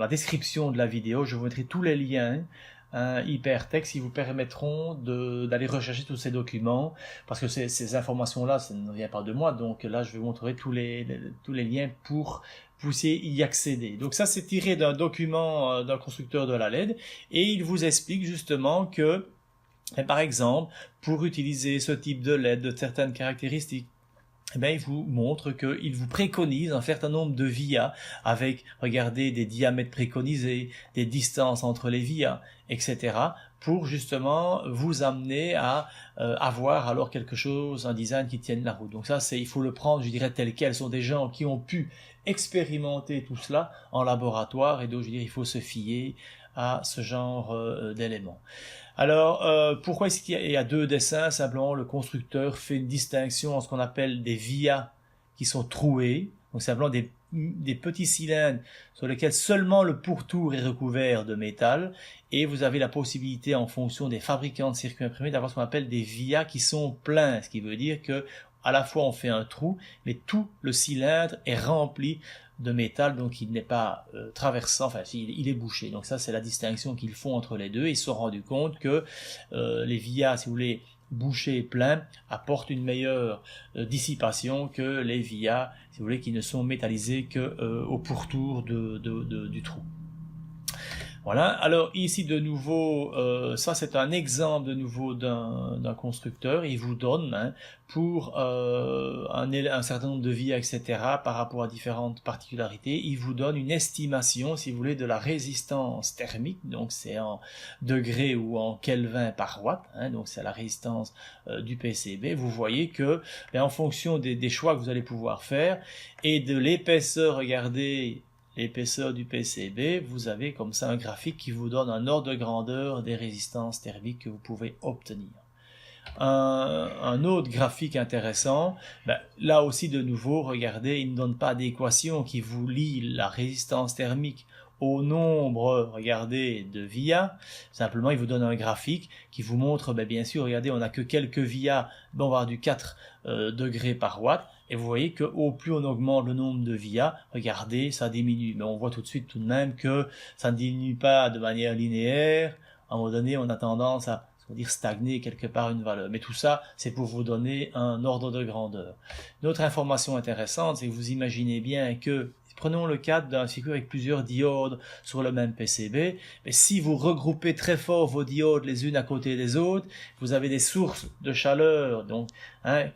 description de la vidéo, je vous mettrai tous les liens hypertextes qui vous permettront d'aller rechercher tous ces documents, parce que ces informations-là, ça ne vient pas de moi, donc là, je vais vous montrer tous les liens pour puissiez y accéder. Donc ça, c'est tiré d'un document d'un constructeur de la LED, et il vous explique justement que, par exemple, pour utiliser ce type de LED de certaines caractéristiques, il vous montre qu'il vous préconise un certain nombre de vias avec, regardez, des diamètres préconisés, des distances entre les vias, etc. pour justement vous amener à avoir alors quelque chose, un design qui tienne la route. Donc ça, il faut le prendre, je dirais, tel quel. Ce sont des gens qui ont pu expérimenter tout cela en laboratoire et donc, je dirais, il faut se fier à ce genre d'éléments. Alors, pourquoi est-ce qu'il y a deux dessins? Simplement, le constructeur fait une distinction en ce qu'on appelle des vias qui sont trouées, donc simplement des petits cylindres sur lesquels seulement le pourtour est recouvert de métal, et vous avez la possibilité, en fonction des fabricants de circuits imprimés, d'avoir ce qu'on appelle des vias qui sont pleins, ce qui veut dire que à la fois on fait un trou, mais tout le cylindre est rempli de métal, donc il n'est pas traversant, enfin il est bouché. Donc ça, c'est la distinction qu'ils font entre les deux. Ils se sont rendus compte que les vias, si vous voulez, bouchés et pleins, apportent une meilleure dissipation que les vias, si vous voulez, qui ne sont métallisés que au pourtour du trou. Voilà, alors ici de nouveau, ça c'est un exemple de nouveau d'un constructeur. Il vous donne pour un certain nombre de vias, etc., par rapport à différentes particularités, il vous donne une estimation, si vous voulez, de la résistance thermique, donc c'est en degrés ou en Kelvin par watt, donc c'est la résistance du PCB. Vous voyez que, en fonction des choix que vous allez pouvoir faire, et de l'épaisseur, regardez, l'épaisseur du PCB, vous avez comme ça un graphique qui vous donne un ordre de grandeur des résistances thermiques que vous pouvez obtenir. Un autre graphique intéressant, là aussi de nouveau, regardez, il ne donne pas d'équation qui vous lie la résistance thermique au nombre, regardez, de vias. Simplement, il vous donne un graphique qui vous montre, bien sûr, regardez, on n'a que quelques vias, on va avoir du 4 degrés par watt. Et vous voyez qu'au plus on augmente le nombre de vias, regardez, ça diminue. Mais on voit tout de suite tout de même que ça ne diminue pas de manière linéaire. À un moment donné, on a tendance à c'est-à-dire stagner quelque part une valeur. Mais tout ça, c'est pour vous donner un ordre de grandeur. Une autre information intéressante, c'est que vous imaginez bien que, prenons le cas d'un circuit avec plusieurs diodes sur le même PCB, mais si vous regroupez très fort vos diodes les unes à côté des autres, vous avez des sources de chaleur donc,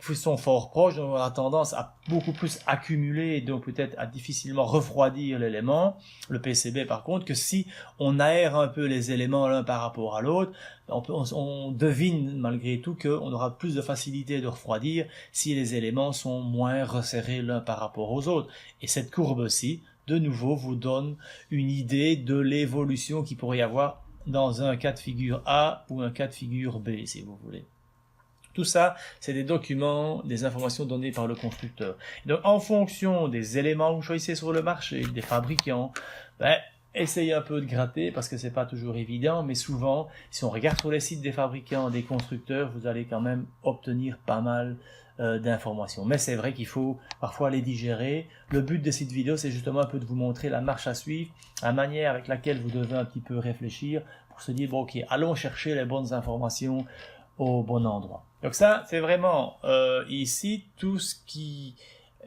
qui sont fort proches, donc on a tendance à beaucoup plus accumuler, donc peut-être à difficilement refroidir l'élément, le PCB par contre, que si on aère un peu les éléments l'un par rapport à l'autre, on devine malgré tout qu'on aura plus de facilité de refroidir si les éléments sont moins resserrés l'un par rapport aux autres. Et cette courbe-ci, de nouveau, vous donne une idée de l'évolution qu'il pourrait y avoir dans un cas de figure A ou un cas de figure B, si vous voulez. Tout ça, c'est des documents, des informations données par le constructeur. Donc, en fonction des éléments que vous choisissez sur le marché, des fabricants, essayez un peu de gratter parce que c'est pas toujours évident, mais souvent, si on regarde sur les sites des fabricants, des constructeurs, vous allez quand même obtenir pas mal d'informations. Mais c'est vrai qu'il faut parfois les digérer. Le but de cette vidéo, c'est justement un peu de vous montrer la marche à suivre, la manière avec laquelle vous devez un petit peu réfléchir pour se dire, bon ok, allons chercher les bonnes informations au bon endroit. Donc ça, c'est vraiment ici tout ce qui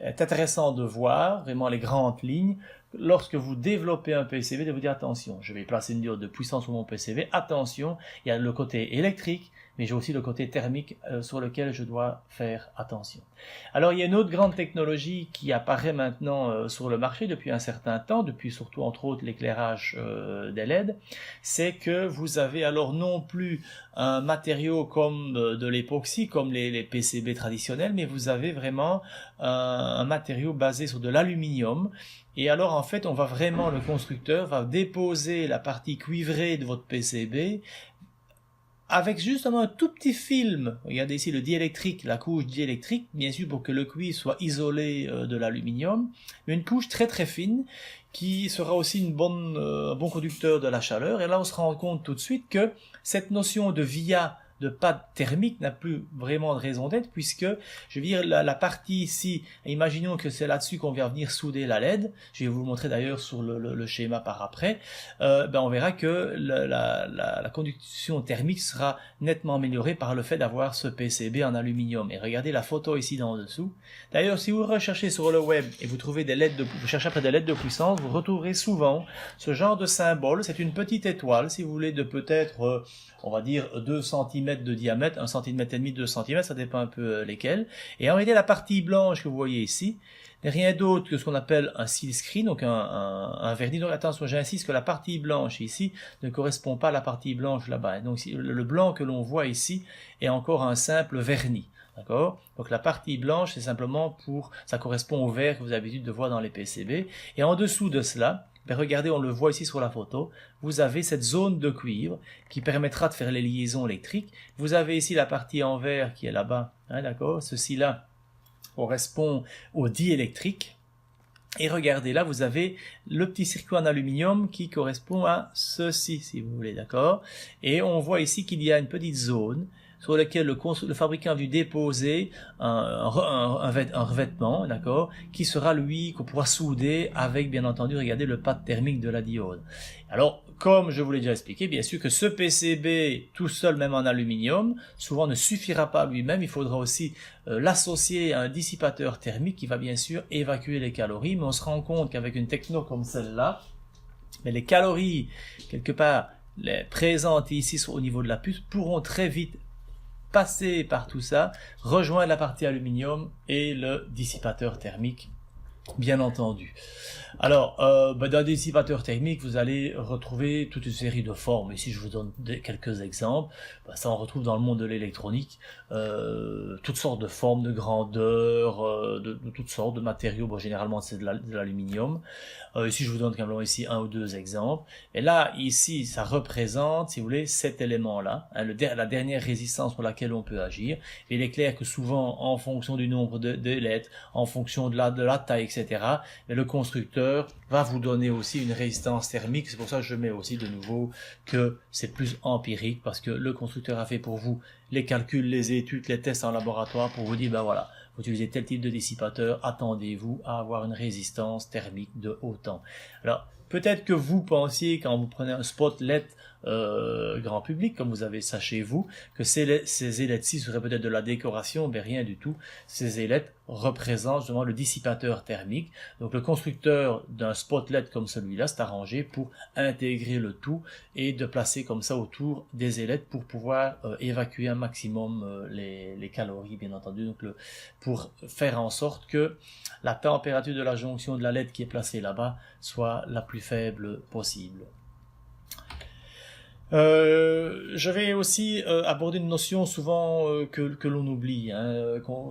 est intéressant de voir, vraiment les grandes lignes. Lorsque vous développez un PCB, de vous dire attention, je vais placer une diode de puissance sur mon PCB, attention, il y a le côté électrique, mais j'ai aussi le côté thermique sur lequel je dois faire attention. Alors il y a une autre grande technologie qui apparaît maintenant sur le marché depuis un certain temps, depuis surtout entre autres l'éclairage des LED, c'est que vous avez alors non plus un matériau comme de l'époxy, comme les PCB traditionnels, mais vous avez vraiment un matériau basé sur de l'aluminium. Et alors en fait, le constructeur va déposer la partie cuivrée de votre PCB avec justement un tout petit film. Regardez ici le diélectrique, la couche diélectrique, bien sûr pour que le cuivre soit isolé de l'aluminium, mais une couche très très fine qui sera aussi un bon conducteur de la chaleur. Et là on se rend compte tout de suite que cette notion de via, de pad thermique n'a plus vraiment de raison d'être, puisque, je veux dire, la partie ici, imaginons que c'est là-dessus qu'on vient venir souder la LED, je vais vous le montrer d'ailleurs sur le schéma par après, on verra que la conduction thermique sera nettement améliorée par le fait d'avoir ce PCB en aluminium. Et regardez la photo ici en dessous. D'ailleurs, si vous recherchez sur le web et vous trouvez vous cherchez après des LED de puissance, vous retrouverez souvent ce genre de symbole. C'est une petite étoile, si vous voulez, de peut-être, on va dire, 2 cm de diamètre, 1 cm et demi, 2 cm, ça dépend un peu lesquels. Et en réalité, la partie blanche que vous voyez ici n'est rien d'autre que ce qu'on appelle un seal screen, donc un vernis. Donc attention, j'insiste que la partie blanche ici ne correspond pas à la partie blanche là-bas. Donc le blanc que l'on voit ici est encore un simple vernis. D'accord? Donc la partie blanche, c'est simplement ça correspond au vert que vous avez l'habitude de voir dans les PCB. Et en dessous de cela, regardez, on le voit ici sur la photo, vous avez cette zone de cuivre qui permettra de faire les liaisons électriques. Vous avez ici la partie en vert qui est là-bas, d'accord? Ceci-là correspond au diélectrique. Et regardez, là, vous avez le petit circuit en aluminium qui correspond à ceci, si vous voulez, d'accord? Et on voit ici qu'il y a une petite zone sur lequel le fabricant a dû déposer un revêtement, d'accord, qui sera lui, qu'on pourra souder avec, bien entendu, regardez le pad thermique de la diode. Alors, comme je vous l'ai déjà expliqué, bien sûr que ce PCB, tout seul, même en aluminium, souvent ne suffira pas lui-même, il faudra aussi l'associer à un dissipateur thermique qui va bien sûr évacuer les calories, mais on se rend compte qu'avec une techno comme celle-là, mais les calories, quelque part, les présentes ici au niveau de la puce, pourront très vite passer par tout ça, rejoindre la partie aluminium et le dissipateur thermique, bien entendu. Alors, dans le dissipateur thermique, vous allez retrouver toute une série de formes. Ici, je vous donne quelques exemples. Ça, on retrouve dans le monde de l'électronique toutes sortes de formes, de grandeurs, de toutes sortes de matériaux. Bon, généralement, c'est de l'aluminium. Ici, je vous donne quand même ici un ou deux exemples. Et là, ici, ça représente, si vous voulez, cet élément-là, la dernière résistance pour laquelle on peut agir. Et il est clair que souvent, en fonction du nombre de lettres, en fonction de la taille, etc., mais le constructeur va vous donner aussi une résistance thermique. C'est pour ça que je mets aussi de nouveau que c'est plus empirique, parce que le constructeur a fait pour vous les calculs, les études, les tests en laboratoire pour vous dire, ben voilà, vous utilisez tel type de dissipateur, attendez-vous à avoir une résistance thermique de autant. Alors, peut-être que vous pensiez, quand vous prenez un spot LED grand public, comme vous avez ça chez vous, que ces ailettes-ci seraient peut-être de la décoration, mais rien du tout. Ces ailettes représentent justement le dissipateur thermique. Donc le constructeur d'un spotlet comme celui-là s'est arrangé pour intégrer le tout et de placer comme ça autour des ailettes pour pouvoir évacuer un maximum les calories, bien entendu, donc pour faire en sorte que la température de la jonction de la LED qui est placée là-bas soit la plus faible possible. Je vais aussi aborder une notion souvent que l'on oublie,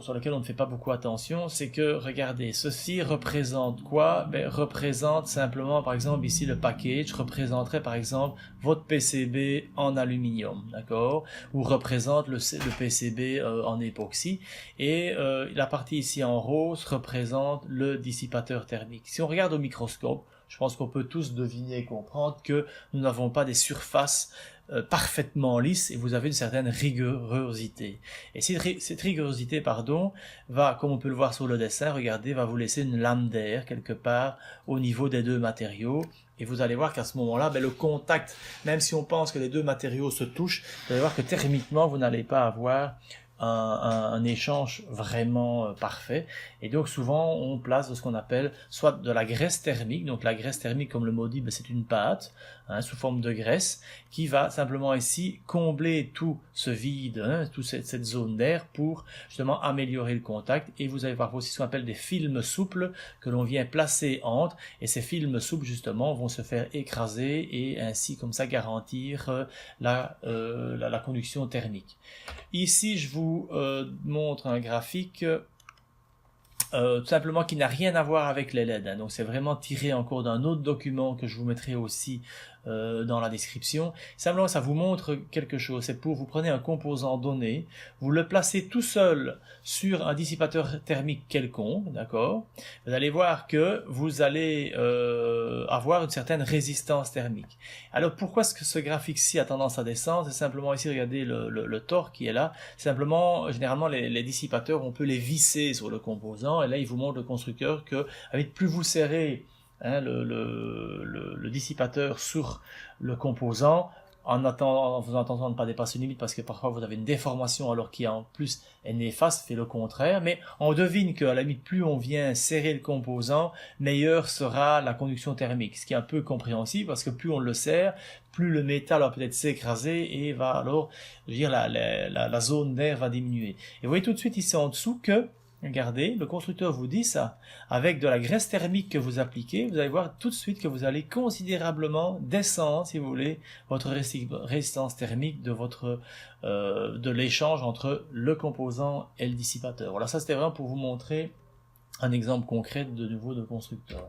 sur laquelle on ne fait pas beaucoup attention, c'est que, regardez, ceci représente quoi? Ben, représente simplement, par exemple, ici le package représenterait par exemple votre PCB en aluminium, d'accord? Ou représente le PCB en époxy, et la partie ici en rose représente le dissipateur thermique. Si on regarde au microscope, je pense qu'on peut tous deviner et comprendre que nous n'avons pas des surfaces parfaitement lisses et vous avez une certaine rigorosité. Et cette rigorosité, va, comme on peut le voir sur le dessin, regardez, va vous laisser une lame d'air quelque part au niveau des deux matériaux. Et vous allez voir qu'à ce moment-là, le contact, même si on pense que les deux matériaux se touchent, vous allez voir que thermiquement, vous n'allez pas avoir un échange vraiment parfait. Et donc souvent on place ce qu'on appelle soit de la graisse thermique, donc la graisse thermique, comme le mot dit, c'est une pâte sous forme de graisse qui va simplement ici combler tout ce vide, toute cette zone d'air pour justement améliorer le contact. Et vous allez voir aussi ce qu'on appelle des films souples que l'on vient placer entre, et ces films souples justement vont se faire écraser et ainsi comme ça garantir la conduction thermique. Ici je vous montre un graphique tout simplement qui n'a rien à voir avec les LED, donc c'est vraiment tiré encore d'un autre document que je vous mettrai aussi dans la description. Simplement ça vous montre quelque chose, c'est pour vous prenez un composant donné, vous le placez tout seul sur un dissipateur thermique quelconque, d'accord, vous allez voir que vous allez avoir une certaine résistance thermique. Alors pourquoi est-ce que ce graphique-ci a tendance à descendre? C'est simplement ici, regardez le torque qui est là, simplement généralement les dissipateurs on peut les visser sur le composant, et là il vous montre le constructeur que avec plus vous serrez le dissipateur sur le composant, en faisant attention à ne pas dépasser une limite, parce que parfois vous avez une déformation alors qui en plus est néfaste, fait le contraire, mais on devine qu'à la limite plus on vient serrer le composant, meilleure sera la conduction thermique, ce qui est un peu compréhensible parce que plus on le serre, plus le métal va peut-être s'écraser et va alors, je veux dire, la zone d'air va diminuer. Et vous voyez tout de suite ici en dessous que, regardez, le constructeur vous dit ça, avec de la graisse thermique que vous appliquez, vous allez voir tout de suite que vous allez considérablement descendre, si vous voulez, votre résistance thermique de l'échange entre le composant et le dissipateur. Voilà, ça c'était vraiment pour vous montrer un exemple concret de nouveau de constructeur.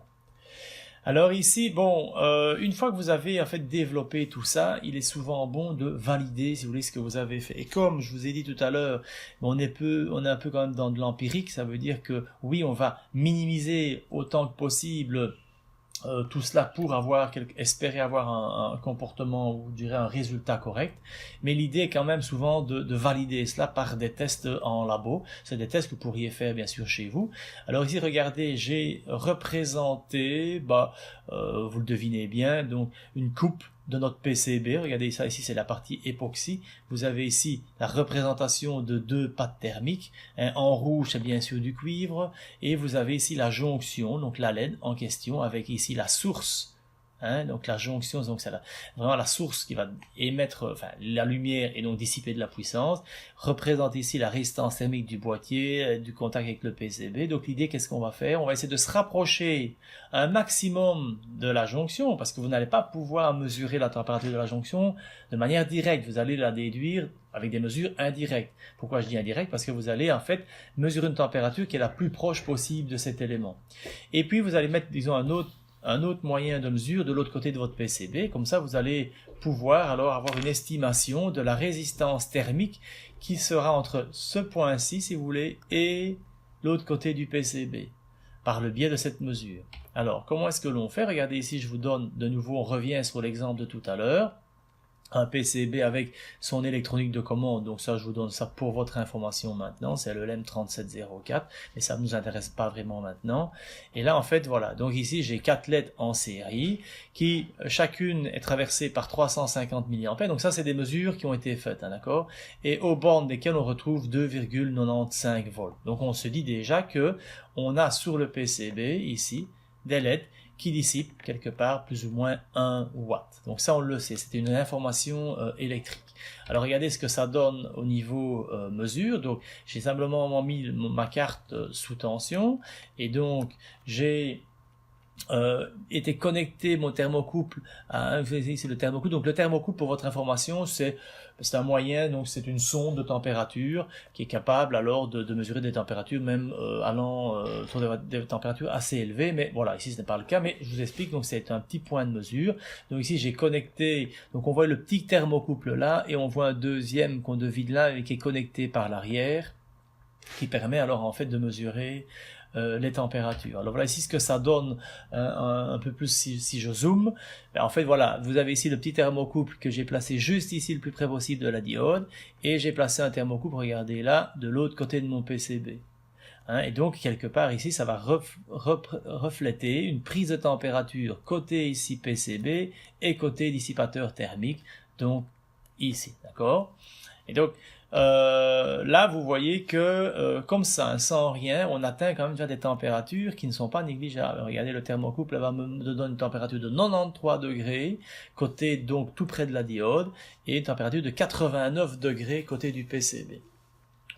Alors ici, une fois que vous avez en fait développé tout ça, il est souvent bon de valider, si vous voulez, ce que vous avez fait. Et comme je vous ai dit tout à l'heure, on est un peu quand même dans de l'empirique, ça veut dire que oui, on va minimiser autant que possible tout cela pour espérer avoir un comportement ou je dirais un résultat correct, mais l'idée est quand même souvent de valider cela par des tests en labo. C'est des tests que vous pourriez faire bien sûr chez vous. Alors ici regardez, j'ai représenté, vous le devinez bien, donc une coupe de notre PCB. Regardez ça, ici c'est la partie époxy. Vous avez ici la représentation de deux pattes thermiques. En rouge c'est bien sûr du cuivre, et vous avez ici la jonction, donc la LED en question, avec ici la source. Donc la jonction, donc c'est vraiment la source qui va émettre la lumière et donc dissiper de la puissance. Représente ici la résistance thermique du boîtier, du contact avec le PCB. Donc l'idée, qu'est-ce qu'on va faire? On va essayer de se rapprocher un maximum de la jonction, parce que vous n'allez pas pouvoir mesurer la température de la jonction de manière directe. Vous allez la déduire avec des mesures indirectes. Pourquoi je dis indirect? Parce que vous allez en fait mesurer une température qui est la plus proche possible de cet élément. Et puis vous allez mettre, disons, un autre moyen de mesure de l'autre côté de votre PCB, comme ça vous allez pouvoir alors avoir une estimation de la résistance thermique qui sera entre ce point-ci, si vous voulez, et l'autre côté du PCB, par le biais de cette mesure. Alors, comment est-ce que l'on fait? Regardez ici, je vous donne de nouveau, on revient sur l'exemple de tout à l'heure. un PCB avec son électronique de commande, donc ça je vous donne ça pour votre information maintenant, c'est le LM3704, mais ça ne nous intéresse pas vraiment maintenant. Et là en fait voilà, donc ici j'ai 4 LED en série qui chacune est traversée par 350 mA, donc ça c'est des mesures qui ont été faites, hein, d'accord, et aux bornes desquelles on retrouve 2,95 volts. Donc on se dit déjà que on a sur le PCB ici des LED qui dissipe quelque part plus ou moins 1 watt. Donc ça on le sait, c'est une information électrique. Alors regardez ce que ça donne au niveau mesure. Donc j'ai simplement mis ma carte sous tension et donc j'ai était connecté mon thermocouple à c'est le thermocouple. Donc le thermocouple, pour votre information, c'est un moyen, donc c'est une sonde de température qui est capable alors de mesurer des températures même allant sur des températures assez élevées, mais voilà, ici ce n'est pas le cas, mais je vous explique. Donc c'est un petit point de mesure. Donc ici j'ai connecté, donc on voit le petit thermocouple là et on voit un deuxième qu'on devine là et qui est connecté par l'arrière, qui permet alors en fait de mesurer les températures. Alors voilà ici ce que ça donne un peu plus si je zoome. En fait voilà, vous avez ici le petit thermocouple que j'ai placé juste ici le plus près possible de la diode, et j'ai placé un thermocouple, regardez là, de l'autre côté de mon PCB. Et donc quelque part ici ça va refléter une prise de température côté ici PCB et côté dissipateur thermique, donc ici, d'accord. Et donc là vous voyez que comme ça, sans rien, on atteint quand même déjà des températures qui ne sont pas négligeables. Regardez, le thermocouple va me donner une température de 93 degrés côté, donc tout près de la diode, et une température de 89 degrés côté du PCB.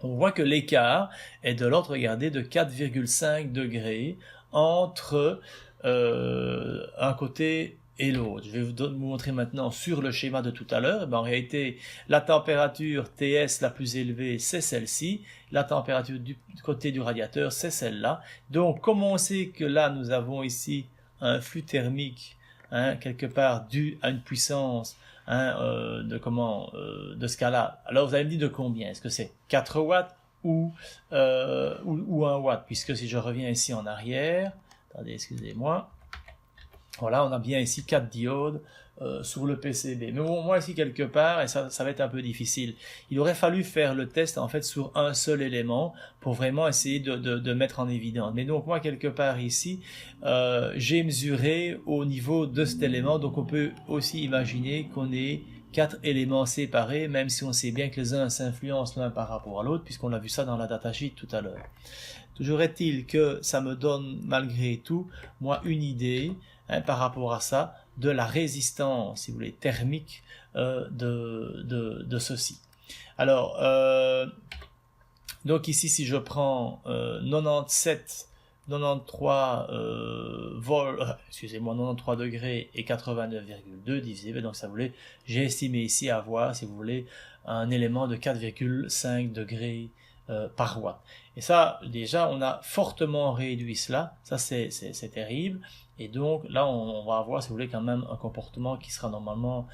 On voit que l'écart est de l'ordre, regardez, de 4,5 degrés entre un côté et l'autre. Je vais vous montrer maintenant sur le schéma de tout à l'heure. En réalité, la température TS la plus élevée, c'est celle-ci. La température du côté du radiateur, c'est celle-là. Donc, comme on sait que là, nous avons ici un flux thermique, quelque part dû à une puissance de ce cas-là. Alors, vous allez me dire de combien? Est-ce que c'est 4 watts ou 1 watt? Puisque si je reviens ici en arrière, attendez, excusez-moi. Voilà, on a bien ici 4 diodes sur le PCB. Mais bon, moi ici quelque part, et ça va être un peu difficile, il aurait fallu faire le test en fait sur un seul élément pour vraiment essayer de mettre en évidence. Mais donc moi quelque part ici, j'ai mesuré au niveau de cet élément, donc on peut aussi imaginer qu'on ait 4 éléments séparés, même si on sait bien que les uns s'influencent l'un par rapport à l'autre, puisqu'on a vu ça dans la datasheet tout à l'heure. Toujours est-il que ça me donne malgré tout, moi, une idée par rapport à ça, de la résistance, si vous voulez, thermique de ceci. Alors, donc ici, si je prends 93 volts, excusez-moi, 93 degrés et 89,2 divisé, donc ça voulait, j'ai estimé ici avoir, si vous voulez, un élément de 4,5 degrés par watt. Et ça, déjà, on a fortement réduit cela. Ça, c'est terrible. Et donc, là, on va avoir, si vous voulez, quand même un comportement qui sera normalement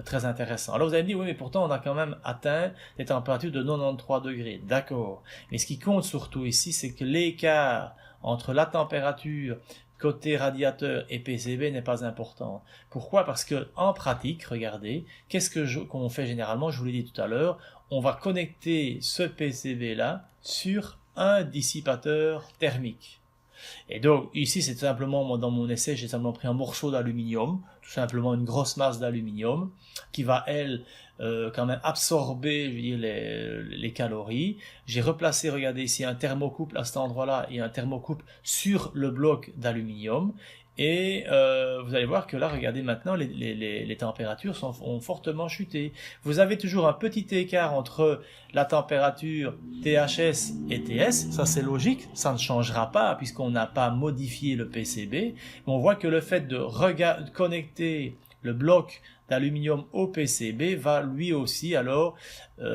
très intéressant. Alors, vous allez me dire, oui, mais pourtant, on a quand même atteint des températures de 93 degrés. D'accord. Mais ce qui compte surtout ici, c'est que l'écart entre la température côté radiateur et PCB n'est pas important. Pourquoi? Parce que en pratique, regardez, qu'est-ce qu'on fait généralement? Je vous l'ai dit tout à l'heure, on va connecter ce PCB là sur un dissipateur thermique. Et donc ici c'est simplement, moi dans mon essai j'ai simplement pris un morceau d'aluminium, tout simplement une grosse masse d'aluminium qui va elle quand même absorber, je veux dire, les calories. J'ai replacé, regardez ici, un thermocouple à cet endroit-là et un thermocouple sur le bloc d'aluminium. Et vous allez voir que là, regardez maintenant, les températures ont fortement chuté. Vous avez toujours un petit écart entre la température THS et TS, ça c'est logique, ça ne changera pas puisqu'on n'a pas modifié le PCB. Mais on voit que le fait de connecter le bloc d'aluminium au PCB va lui aussi alors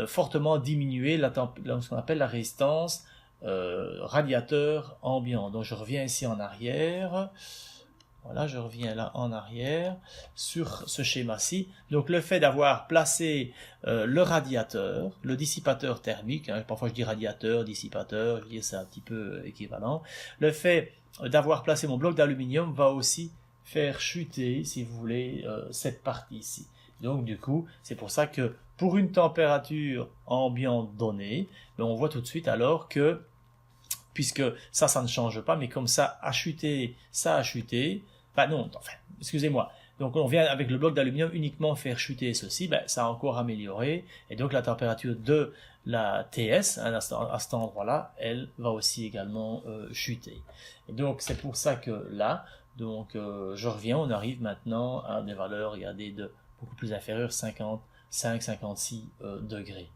fortement diminuer ce qu'on appelle la résistance radiateur ambiant. Donc je reviens ici en arrière. Voilà, je reviens là en arrière sur ce schéma-ci. Donc le fait d'avoir placé le radiateur, le dissipateur thermique, parfois je dis radiateur, dissipateur, je veux dire c'est un petit peu équivalent. Le fait d'avoir placé mon bloc d'aluminium va aussi faire chuter, si vous voulez, cette partie ici. Donc du coup, c'est pour ça que pour une température ambiante donnée, ben, on voit tout de suite alors que, puisque ça ne change pas, mais comme ça a chuté, enfin non, enfin, excusez-moi. Donc on vient avec le bloc d'aluminium uniquement faire chuter ceci, ben, ça a encore amélioré, et donc la température de la TS, hein, à cet endroit-là, elle va aussi également chuter. Et donc c'est pour ça que là, donc je reviens, on arrive maintenant à des valeurs, regardez, de beaucoup plus inférieures, 55-56 degrés.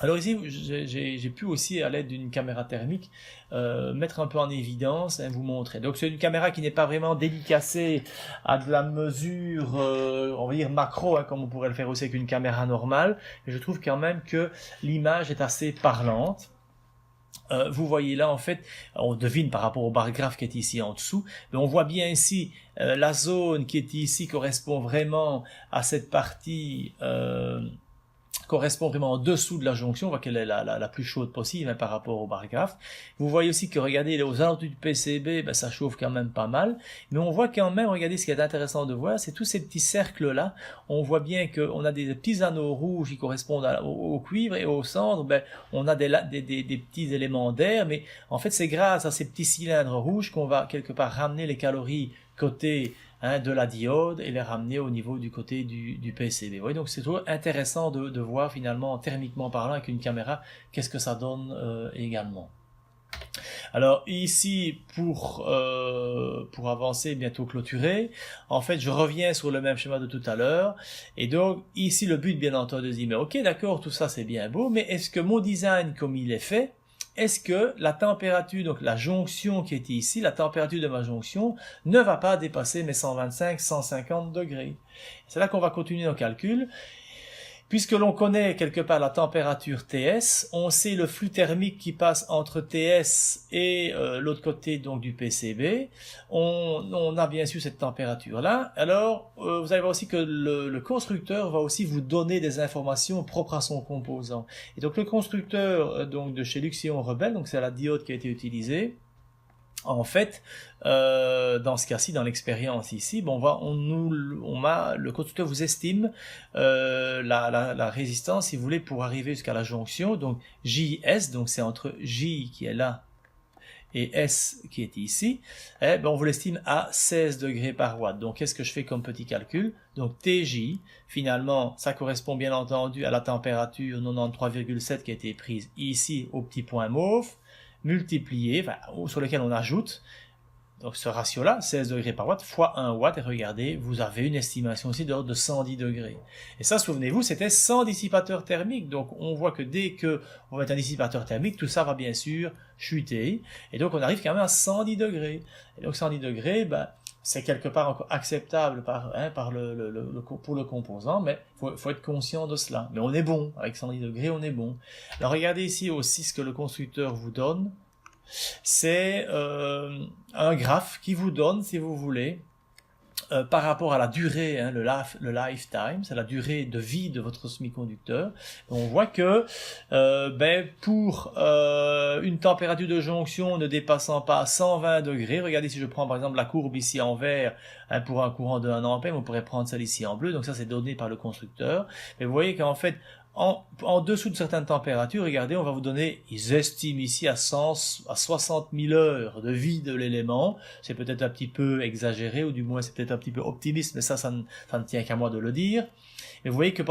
Alors ici, j'ai pu aussi, à l'aide d'une caméra thermique, mettre un peu en évidence, hein, vous montrer. Donc c'est une caméra qui n'est pas vraiment dédicacée à de la mesure, on va dire macro, hein, comme on pourrait le faire aussi avec une caméra normale. Et je trouve quand même que l'image est assez parlante. Vous voyez là, en fait, on devine par rapport au bar graphe qui est ici en dessous, mais on voit bien ici la zone qui est ici correspond vraiment à cette partie correspond vraiment en dessous de la jonction, on voit qu'elle est la plus chaude possible, hein, par rapport au bar graphe. Vous voyez aussi que, regardez, aux alentours du PCB, ben, ça chauffe quand même pas mal, mais on voit quand même, regardez, ce qui est intéressant de voir, c'est tous ces petits cercles-là, on voit bien qu'on a des petits anneaux rouges qui correspondent au cuivre, et au centre, ben, on a des petits éléments d'air, mais en fait, c'est grâce à ces petits cylindres rouges qu'on va quelque part ramener les calories côté, hein, de la diode et les ramener au niveau du côté du PCB. Vous voyez, donc c'est toujours intéressant de voir finalement, thermiquement parlant, avec une caméra, qu'est-ce que ça donne également. Alors ici, pour avancer, bientôt clôturer, en fait je reviens sur le même schéma de tout à l'heure, et donc ici le but bien entendu de dire, mais ok d'accord, tout ça c'est bien beau, mais est-ce que mon design comme il est fait, est-ce que la température, donc la jonction qui était ici, la température de ma jonction ne va pas dépasser mes 125-150 degrés? C'est là qu'on va continuer nos calculs. Puisque l'on connaît quelque part la température TS, on sait le flux thermique qui passe entre TS et l'autre côté donc du PCB, on a bien sûr cette température-là. Alors, vous allez voir aussi que le constructeur va aussi vous donner des informations propres à son composant. Et donc le constructeur donc de chez Luxion Rebelle, donc c'est la diode qui a été utilisée. En fait, dans ce cas-ci, dans l'expérience ici, bon, le constructeur vous estime la résistance, si vous voulez, pour arriver jusqu'à la jonction. Donc JS, donc c'est entre J qui est là et S qui est ici. Eh ben, on vous l'estime à 16 degrés par watt. Donc qu'est-ce que je fais comme petit calcul? Donc TJ, finalement, ça correspond bien entendu à la température 93,7 qui a été prise ici au petit point mauve, multiplié, enfin, sur lequel on ajoute donc ce ratio-là, 16 degrés par watt, fois 1 watt, et regardez, vous avez une estimation aussi de l'ordre de 110 degrés. Et ça, souvenez-vous, c'était sans dissipateur thermique, donc on voit que dès que on va mettre un dissipateur thermique, tout ça va bien sûr chuter, et donc on arrive quand même à 110 degrés. Et donc 110 degrés, ben, c'est quelque part encore acceptable pour le composant, mais faut être conscient de cela. Mais on est bon, avec 110 degrés, on est bon. Alors regardez ici aussi ce que le constructeur vous donne. C'est un graphe qui vous donne, si vous voulez, par rapport à la durée, hein, le lifetime, c'est la durée de vie de votre semi-conducteur. On voit que pour une température de jonction ne dépassant pas 120 degrés, regardez si je prends par exemple la courbe ici en vert, hein, pour un courant de 1 ampère, on pourrait prendre celle ici en bleu, donc ça c'est donné par le constructeur. Mais vous voyez qu'en fait, en dessous de certaines températures, regardez, on va vous donner, ils estiment ici à 60 000 heures de vie de l'élément. C'est peut-être un petit peu exagéré, ou du moins c'est peut-être un petit peu optimiste, mais ça ne tient qu'à moi de le dire. Et vous voyez que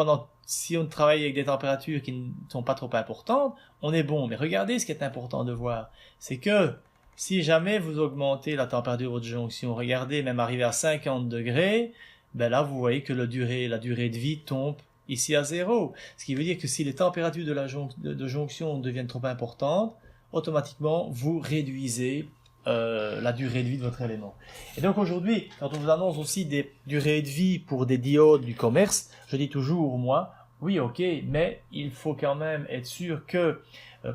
si on travaille avec des températures qui ne sont pas trop importantes, on est bon. Mais regardez, ce qui est important de voir, c'est que si jamais vous augmentez la température de votre jonction, regardez, même arrivé à 50 degrés, ben là, vous voyez que la durée de vie tombe ici à 0. Ce qui veut dire que si les températures de jonction deviennent trop importantes, automatiquement, vous réduisez la durée de vie de votre élément. Et donc aujourd'hui, quand on vous annonce aussi des durées de vie pour des diodes du commerce, je dis toujours, moi, oui, ok, mais il faut quand même être sûr que,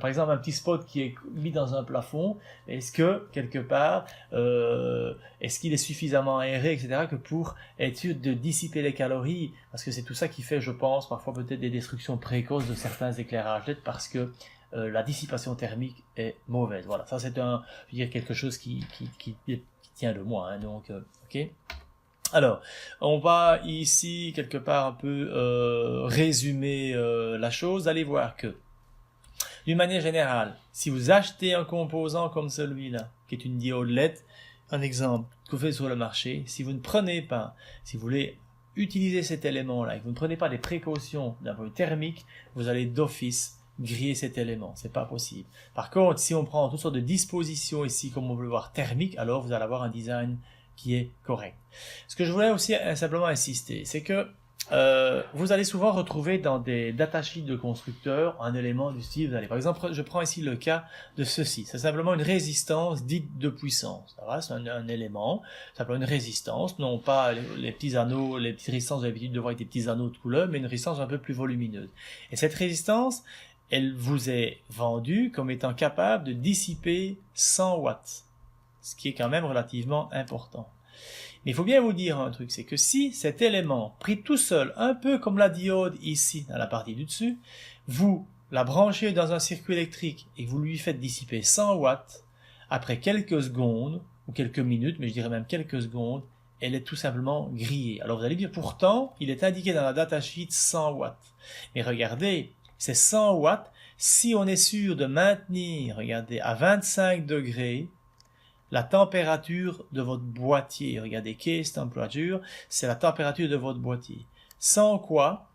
par exemple, un petit spot qui est mis dans un plafond, est-ce que, quelque part, est-ce qu'il est suffisamment aéré, etc., que pour être sûr de dissiper les calories, parce que c'est tout ça qui fait, je pense, parfois peut-être des destructions précoces de certains éclairages LED, parce que la dissipation thermique est mauvaise. Voilà, ça c'est quelque chose qui tient de moi, hein, donc, ok. Alors, on va ici quelque part un peu résumer la chose. Allez voir que, d'une manière générale, si vous achetez un composant comme celui-là, qui est une diode LED, un exemple que vous faites sur le marché, si vous ne prenez pas, si vous voulez utiliser cet élément-là et que vous ne prenez pas des précautions d'un point de vue thermique, vous allez d'office griller cet élément. C'est pas possible. Par contre, si on prend toutes sortes de dispositions ici, comme on veut le voir thermique, alors vous allez avoir un design qui est correct. Ce que je voulais aussi simplement insister, c'est que vous allez souvent retrouver dans des datasheets de constructeurs un élément du style, par exemple, je prends ici le cas de ceci, c'est simplement une résistance dite de puissance. C'est un élément, simplement une résistance, non pas les petits anneaux, les petites résistances d'habitude de voir avec des petits anneaux de couleur, mais une résistance un peu plus volumineuse. Et cette résistance, elle vous est vendue comme étant capable de dissiper 100 watts, ce qui est quand même relativement important. Mais il faut bien vous dire un truc, c'est que si cet élément, pris tout seul, un peu comme la diode ici, dans la partie du dessus, vous la branchez dans un circuit électrique et que vous lui faites dissiper 100 watts, après quelques secondes, ou quelques minutes, mais je dirais même quelques secondes, elle est tout simplement grillée. Alors vous allez dire, pourtant, il est indiqué dans la datasheet 100 watts. Mais regardez, c'est 100 watts, si on est sûr de maintenir, regardez, à 25 degrés, la température de votre boîtier. Regardez, case temperature, c'est la température de votre boîtier. Sans quoi,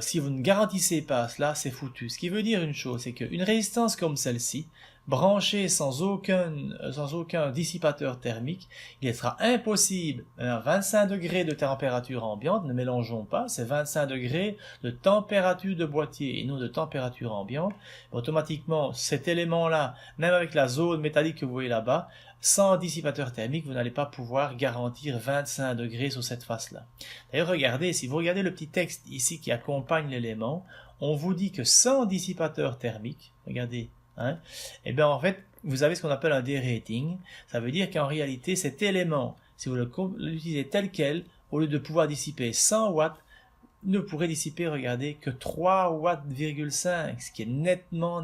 si vous ne garantissez pas cela, c'est foutu. Ce qui veut dire une chose, c'est qu'une résistance comme celle-ci, branchée sans aucun dissipateur thermique, il sera impossible, à 25 degrés de température ambiante, ne mélangeons pas, c'est 25 degrés de température de boîtier et non de température ambiante. Automatiquement, cet élément-là, même avec la zone métallique que vous voyez là-bas, sans dissipateur thermique, vous n'allez pas pouvoir garantir 25 degrés sur cette face-là. D'ailleurs, regardez, si vous regardez le petit texte ici qui accompagne l'élément, on vous dit que sans dissipateur thermique, regardez, et bien en fait, vous avez ce qu'on appelle un derating. Ça veut dire qu'en réalité, cet élément, si vous l'utilisez tel quel, au lieu de pouvoir dissiper 100 watts, ne pourrait dissiper, regardez, que 3 watts,5, ce qui est nettement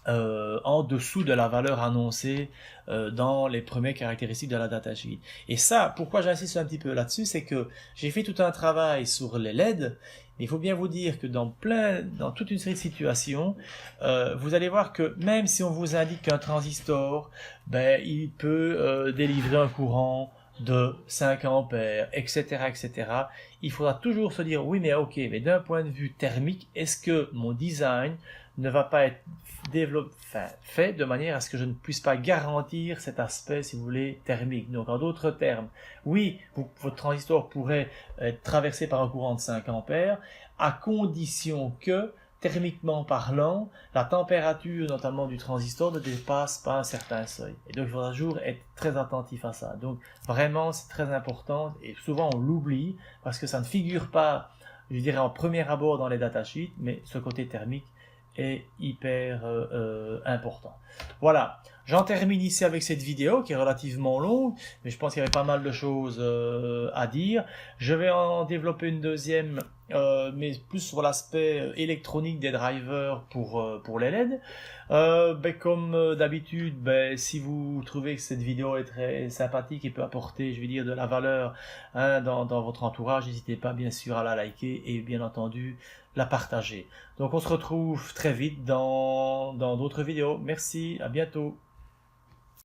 en dessous de la valeur annoncée dans les premières caractéristiques de la datasheet. Et ça, pourquoi j'insiste un petit peu là-dessus, c'est que j'ai fait tout un travail sur les LED, mais il faut bien vous dire que dans toute une série de situations, vous allez voir que même si on vous indique qu'un transistor, il peut délivrer un courant de 5 ampères, etc., etc., il faudra toujours se dire, oui, mais ok, mais d'un point de vue thermique, est-ce que mon design ne va pas être fait de manière à ce que je ne puisse pas garantir cet aspect, si vous voulez, thermique. Donc, en d'autres termes, oui, votre transistor pourrait être traversé par un courant de 5 ampères, à condition que, thermiquement parlant, la température, notamment du transistor, ne dépasse pas un certain seuil. Et donc, il faudra toujours être très attentif à ça. Donc, vraiment, c'est très important, et souvent on l'oublie, parce que ça ne figure pas, je dirais, en premier abord dans les datasheets, mais ce côté thermique est hyper important. Voilà, j'en termine ici avec cette vidéo qui est relativement longue, mais je pense qu'il y avait pas mal de choses à dire. Je vais en développer une deuxième, mais plus sur l'aspect électronique des drivers pour les LED. Comme d'habitude, si vous trouvez que cette vidéo est très sympathique et peut apporter, je vais dire, de la valeur dans votre entourage, n'hésitez pas bien sûr à la liker et bien entendu la partager. Donc on se retrouve très vite dans d'autres vidéos. Merci, à bientôt.